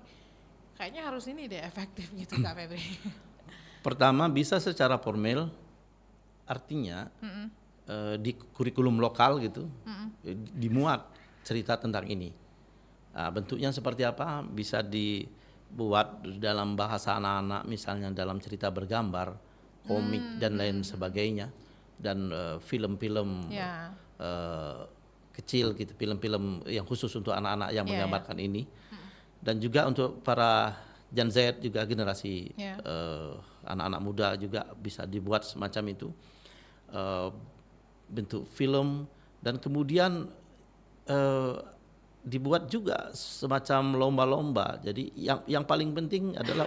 B: kayaknya harus ini deh efektif gitu Kak Febri?
D: Pertama bisa secara formal, artinya di kurikulum lokal gitu dimuat cerita tentang ini. Bentuknya seperti apa? Bisa dibuat dalam bahasa anak-anak, misalnya dalam cerita bergambar, komik dan lain sebagainya, dan film-film kecil gitu, film-film yang khusus untuk anak-anak yang menggambarkan ini, dan juga untuk para Gen Z juga generasi anak-anak muda juga bisa dibuat semacam itu, bentuk film, dan kemudian dibuat juga semacam lomba-lomba. Jadi yang paling penting adalah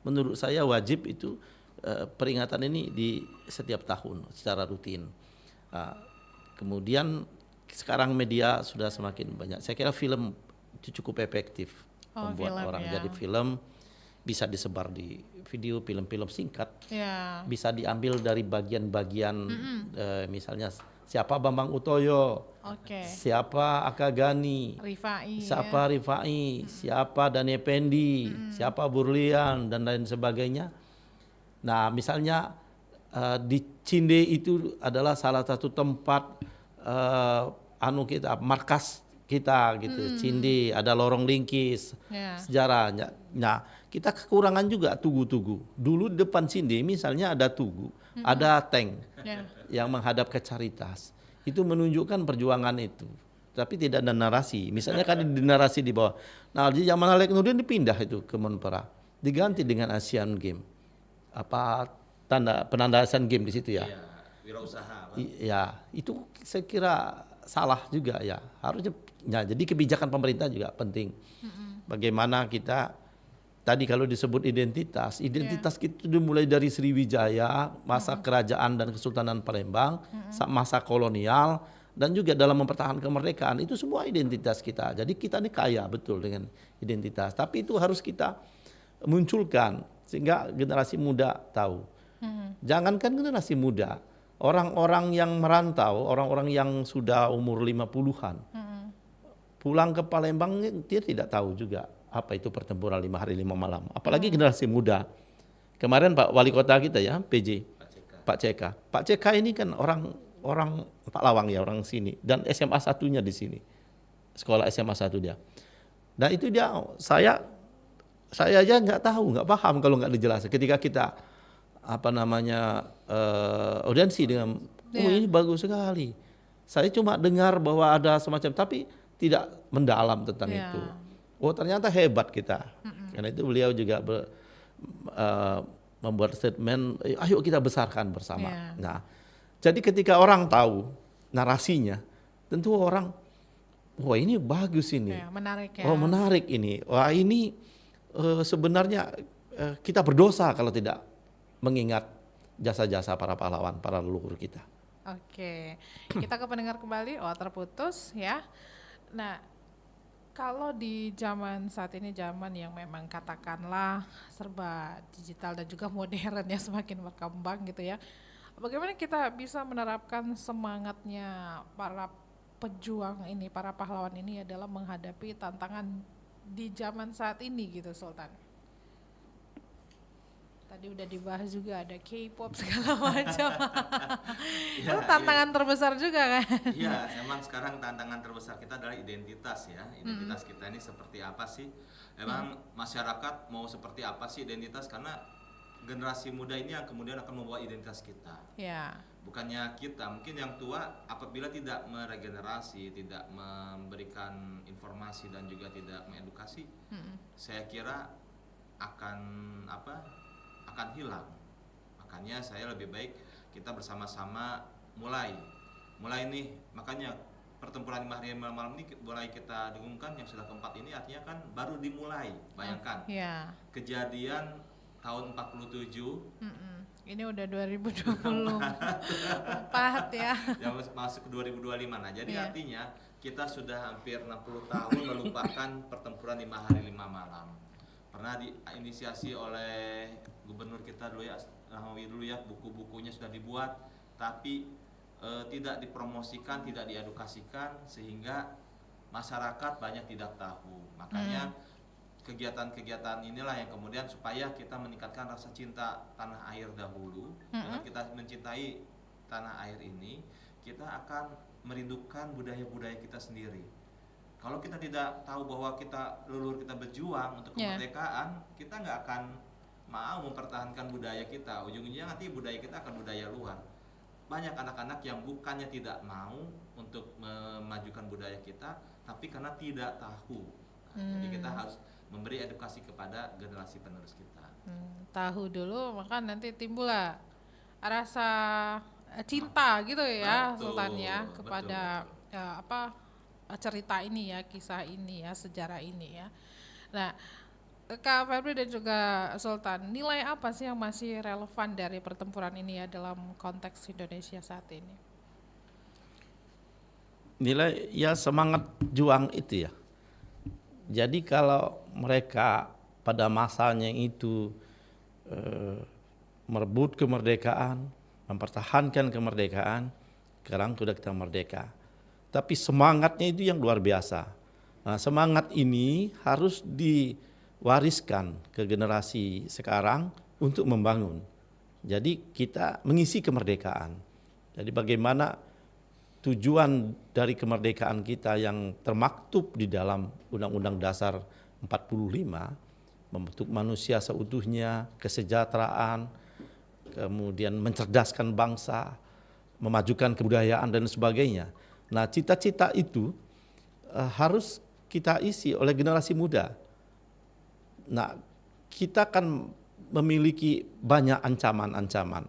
D: menurut saya wajib itu peringatan ini di setiap tahun secara rutin. Kemudian sekarang media sudah semakin banyak. Saya kira film itu cukup efektif membuat
B: film,
D: orang.
B: ya.
D: Jadi film bisa disebar di video, film-film singkat.
B: Ya.
D: Bisa diambil dari bagian-bagian misalnya siapa Bambang Utoyo, siapa Akagani,
B: Rifai,
D: siapa Rifai, siapa Dani Pendi, siapa Burlian dan lain sebagainya. Nah, misalnya di Cinde itu adalah salah satu tempat markas kita gitu. Cinde ada lorong Lingkis, sejarahnya. Nah, kita kekurangan juga tugu-tugu. Dulu di depan Cinde misalnya ada tugu, ada tank yang menghadap ke Caritas. Itu menunjukkan perjuangan itu. Tapi tidak ada narasi. Misalnya kan di narasi di bawah. Nah, di zaman Alek Nurdin dipindah itu ke Menpora. Diganti dengan Asian Game. Penanda Asian Game di situ ya.
C: Iya, wirausaha.
D: Ya, itu saya kira salah juga ya. Harusnya jadi kebijakan pemerintah juga penting. Bagaimana kita tadi kalau disebut identitas kita dimulai dari Sriwijaya, masa kerajaan dan Kesultanan Palembang, masa kolonial, dan juga dalam mempertahankan kemerdekaan, itu semua identitas kita. Jadi kita ini kaya betul dengan identitas, tapi itu harus kita munculkan sehingga generasi muda tahu. Jangankan generasi muda, orang-orang yang merantau, orang-orang yang sudah umur 50-an, pulang ke Palembang dia tidak tahu juga apa itu pertempuran 5 hari 5 malam. Apalagi generasi muda. Kemarin Pak Wali Kota kita ya, PJ, Pak CK. Pak CK ini kan orang Pak Lawang ya, orang sini, dan SMA 1-nya di sini. Sekolah SMA 1 dia. Dan itu dia, saya aja nggak tahu, nggak paham kalau nggak dijelaskan. Ketika kita audiensi dengan ini bagus sekali. Saya cuma dengar bahwa ada semacam, tapi tidak mendalam tentang itu. Oh, ternyata hebat kita. Karena itu beliau juga membuat statement, ayo kita besarkan bersama. Nah, jadi ketika orang tahu narasinya, tentu orang, wah ini bagus ini.
B: Menarik ya.
D: Oh, menarik ini. Wah ini sebenarnya kita berdosa kalau tidak mengingat jasa-jasa para pahlawan, para leluhur kita.
B: Oke, kita ke pendengar kembali. Terputus ya. Nah, kalau di zaman saat ini, zaman yang memang katakanlah serba digital dan juga modern ya, semakin berkembang gitu ya. Bagaimana kita bisa menerapkan semangatnya para pejuang ini, para pahlawan ini adalah menghadapi tantangan di zaman saat ini gitu, Sultan? Tadi udah dibahas juga, ada K-pop segala macam. Itu tantangan terbesar juga kan?
C: Iya, memang sekarang tantangan terbesar kita adalah identitas ya. Identitas kita ini seperti apa sih? Emang masyarakat mau seperti apa sih identitas? Karena generasi muda ini yang kemudian akan membawa identitas kita. Bukannya kita, mungkin yang tua apabila tidak meregenerasi, tidak memberikan informasi dan juga tidak mengedukasi, saya kira akan hilang. Makanya saya lebih baik kita bersama-sama mulai nih. Makanya pertempuran 5 hari 5 malam ini mulai kita dengungkan, yang sudah keempat ini artinya kan baru dimulai. Bayangkan kejadian tahun 47,
B: ini udah 2024 ya.
C: Yang masuk ke 2025. Nah, jadi artinya kita sudah hampir 60 tahun melupakan pertempuran 5 hari 5 malam. Pernah diinisiasi oleh gubernur kita dulu ya, Rahmawi dulu ya, buku-bukunya sudah dibuat, tapi tidak dipromosikan, tidak diedukasikan, sehingga masyarakat banyak tidak tahu. Makanya kegiatan-kegiatan inilah yang kemudian supaya kita meningkatkan rasa cinta tanah air dahulu. Dengan kita mencintai tanah air ini, kita akan merindukan budaya-budaya kita sendiri. Kalau kita tidak tahu bahwa leluhur kita berjuang untuk kemerdekaan, kita nggak akan mau mempertahankan budaya kita. Ujung-ujungnya nanti budaya kita akan budaya luar. Banyak anak-anak yang bukannya tidak mau untuk memajukan budaya kita, tapi karena tidak tahu. Jadi kita harus memberi edukasi kepada generasi penerus kita.
B: Tahu dulu, maka nanti timbullah rasa cinta gitu ya,
C: Betul,
B: Sultan ya, kepada
C: betul.
B: Cerita ini ya, kisah ini ya, sejarah ini ya. Nah, Kak Febri dan juga Sultan, nilai apa sih yang masih relevan dari pertempuran ini ya dalam konteks Indonesia saat ini?
D: Nilai ya semangat juang itu ya. Jadi kalau mereka pada masanya itu merebut kemerdekaan, mempertahankan kemerdekaan, sekarang sudah kita merdeka. Tapi semangatnya itu yang luar biasa. Nah, semangat ini harus diwariskan ke generasi sekarang untuk membangun. Jadi kita mengisi kemerdekaan. Jadi bagaimana tujuan dari kemerdekaan kita yang termaktub di dalam Undang-Undang Dasar 45, membentuk manusia seutuhnya, kesejahteraan, kemudian mencerdaskan bangsa, memajukan kebudayaan dan sebagainya. Nah, cita-cita itu harus kita isi oleh generasi muda. Nah, kita kan memiliki banyak ancaman-ancaman,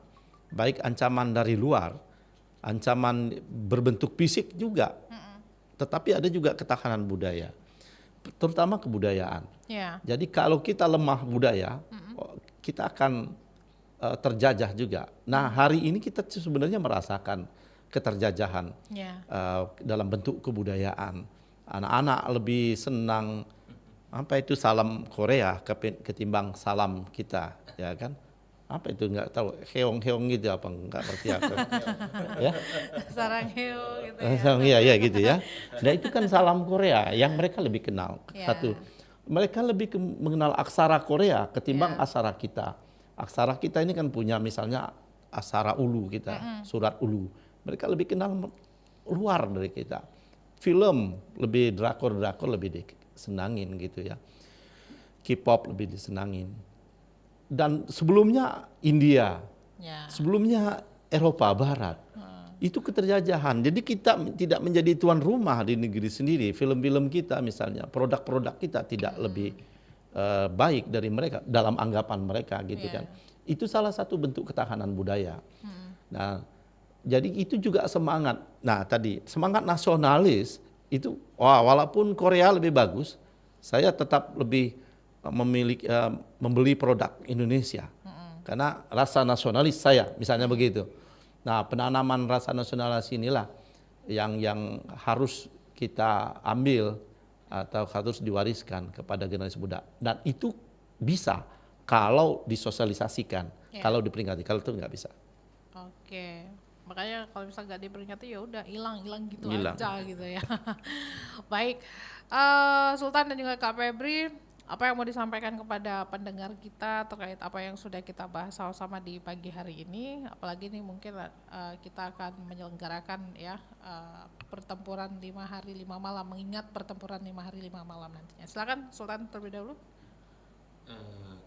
D: baik ancaman dari luar, ancaman berbentuk fisik juga, tetapi ada juga ketahanan budaya, terutama kebudayaan. Jadi kalau kita lemah budaya, kita akan terjajah juga. Nah, hari ini kita sebenarnya merasakan keterjajahan dalam bentuk kebudayaan. Anak-anak lebih senang salam Korea ketimbang salam kita, ya kan? Apa itu, nggak tahu, heong-heong gitu apa, nggak ngerti apa. Ya?
B: Sarang heong gitu ya.
D: Iya gitu ya. Nah, itu kan salam Korea yang mereka lebih kenal. Satu, mereka lebih mengenal aksara Korea ketimbang aksara kita. Aksara kita ini kan punya misalnya aksara ulu kita, surat ulu. Mereka lebih kenal luar dari kita. Film lebih drakor lebih disenangin gitu ya. K-pop lebih disenangin. Dan sebelumnya India, sebelumnya Eropa Barat. Itu keterjajahan. Jadi kita tidak menjadi tuan rumah di negeri sendiri. Film-film kita misalnya, produk-produk kita tidak lebih baik dari mereka dalam anggapan mereka gitu kan. Itu salah satu bentuk ketahanan budaya. Nah, jadi itu juga semangat. Nah, tadi semangat nasionalis itu walaupun Korea lebih bagus, saya tetap lebih membeli produk Indonesia. Karena rasa nasionalis saya misalnya begitu. Nah, penanaman rasa nasionalis inilah yang harus kita ambil atau harus diwariskan kepada generasi muda. Dan itu bisa kalau disosialisasikan, kalau diperingati. Kalau itu nggak bisa.
B: Oke, makanya kalau misalnya nggak diperingati ya udah hilang gitu aja gitu ya. Baik, Sultan dan juga Kak Febri, apa yang mau disampaikan kepada pendengar kita terkait apa yang sudah kita bahas sama-sama di pagi hari ini? Apalagi nih mungkin kita akan menyelenggarakan pertempuran 5 hari 5 malam, mengingat pertempuran 5 hari 5 malam nantinya. Silakan Sultan terlebih dahulu.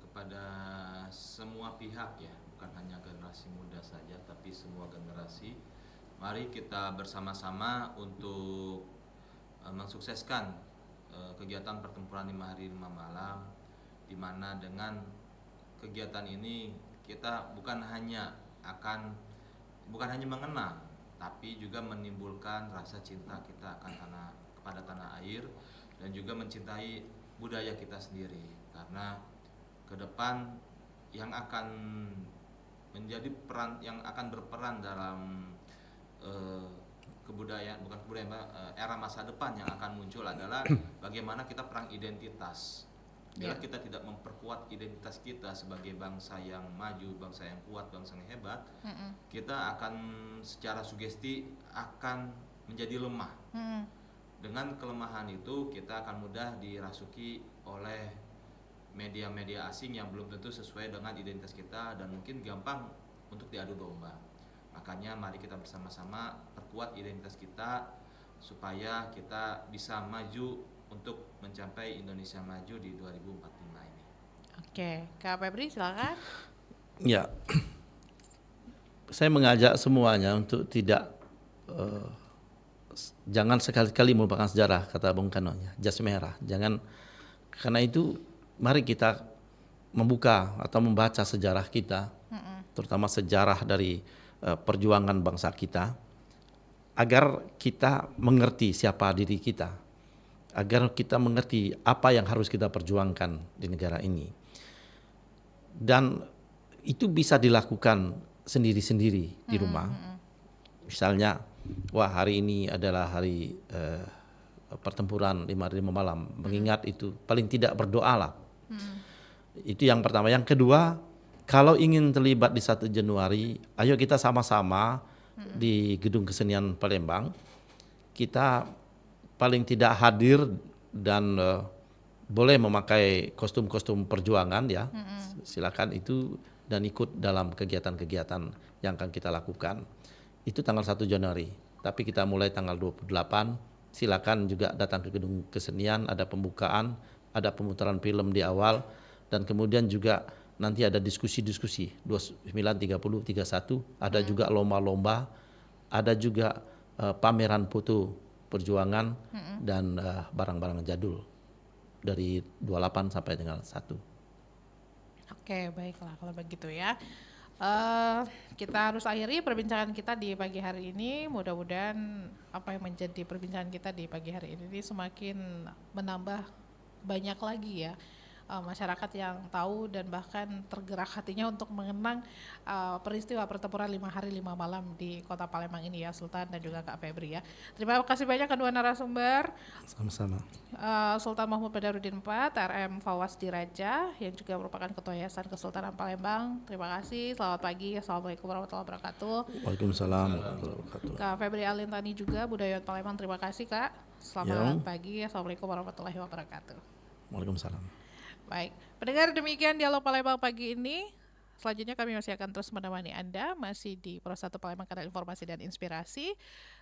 C: Kepada semua pihak ya, bukan hanya generasi muda saja, tapi semua generasi, mari kita bersama-sama untuk mensukseskan kegiatan pertempuran 5 hari 5 malam, di mana dengan kegiatan ini kita bukan hanya mengenang, tapi juga menimbulkan rasa cinta kita kepada tanah air dan juga mencintai budaya kita sendiri. Karena ke depan yang akan berperan dalam era masa depan yang akan muncul adalah bagaimana kita perang identitas. Bila kita tidak memperkuat identitas kita sebagai bangsa yang maju, bangsa yang kuat, bangsa yang hebat, kita akan secara sugesti akan menjadi lemah. Dengan kelemahan itu kita akan mudah dirasuki oleh media-media asing yang belum tentu sesuai dengan identitas kita dan mungkin gampang untuk diadu domba. Makanya mari kita bersama-sama perkuat identitas kita supaya kita bisa maju untuk mencapai Indonesia Maju di 2045 ini.
B: Oke, Kak Febri silakan.
D: Ya, saya mengajak semuanya untuk tidak jangan sekali-kali melupakan sejarah, kata Bung Karno, ya, jas merah. Jangan, karena itu mari kita membuka atau membaca sejarah kita, terutama sejarah dari perjuangan bangsa kita, agar kita mengerti siapa diri kita, agar kita mengerti apa yang harus kita perjuangkan di negara ini. Dan itu bisa dilakukan sendiri-sendiri di rumah. Misalnya, wah hari ini adalah hari pertempuran 5 hari 5 malam, mengingat itu paling tidak berdoalah. Itu yang pertama. Yang kedua, kalau ingin terlibat di 1 Januari, ayo kita sama-sama di Gedung Kesenian Palembang, kita paling tidak hadir dan boleh memakai kostum-kostum perjuangan, ya. Silakan itu dan ikut dalam kegiatan-kegiatan yang akan kita lakukan. Itu tanggal 1 Januari. Tapi kita mulai tanggal 28. Silakan juga datang ke Gedung Kesenian, ada pembukaan, ada pemutaran film di awal, dan kemudian juga nanti ada diskusi-diskusi 29, 30, 31, ada juga lomba-lomba, ada juga pameran foto perjuangan dan barang-barang jadul dari 28 sampai dengan 1.
B: Oke, baiklah kalau begitu ya. Kita harus akhiri perbincangan kita di pagi hari ini. Mudah-mudahan apa yang menjadi perbincangan kita di pagi hari ini semakin menambah banyak lagi ya masyarakat yang tahu dan bahkan tergerak hatinya untuk mengenang peristiwa pertempuran 5 hari 5 malam di Kota Palembang ini ya, Sultan dan juga Kak Febri ya. Terima kasih banyak kedua narasumber.
D: Sama-sama.
B: Sultan Mahmud Badarudin IV, RM Fawaz Diraja yang juga merupakan Ketua Yayasan Kesultanan Palembang. Terima kasih. Selamat pagi. Assalamualaikum warahmatullahi wabarakatuh.
D: Waalaikumsalam warahmatullahi wabarakatuh.
B: Kak Febri Alintani juga Budayawan Palembang. Terima kasih Kak. Selamat pagi. Assalamualaikum warahmatullahi wabarakatuh.
D: Waalaikumsalam.
B: Baik, pendengar, demikian Dialog Palembang pagi ini. Selanjutnya kami masih akan terus menemani Anda, masih di Pro 1 Palembang, Kanal Informasi dan Inspirasi.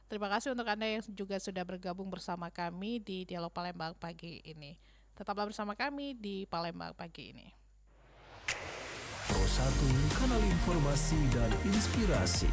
B: Terima kasih untuk Anda yang juga sudah bergabung bersama kami di Dialog Palembang pagi ini. Tetaplah bersama kami di Palembang pagi ini.
A: Pro 1, Kanal Informasi dan Inspirasi.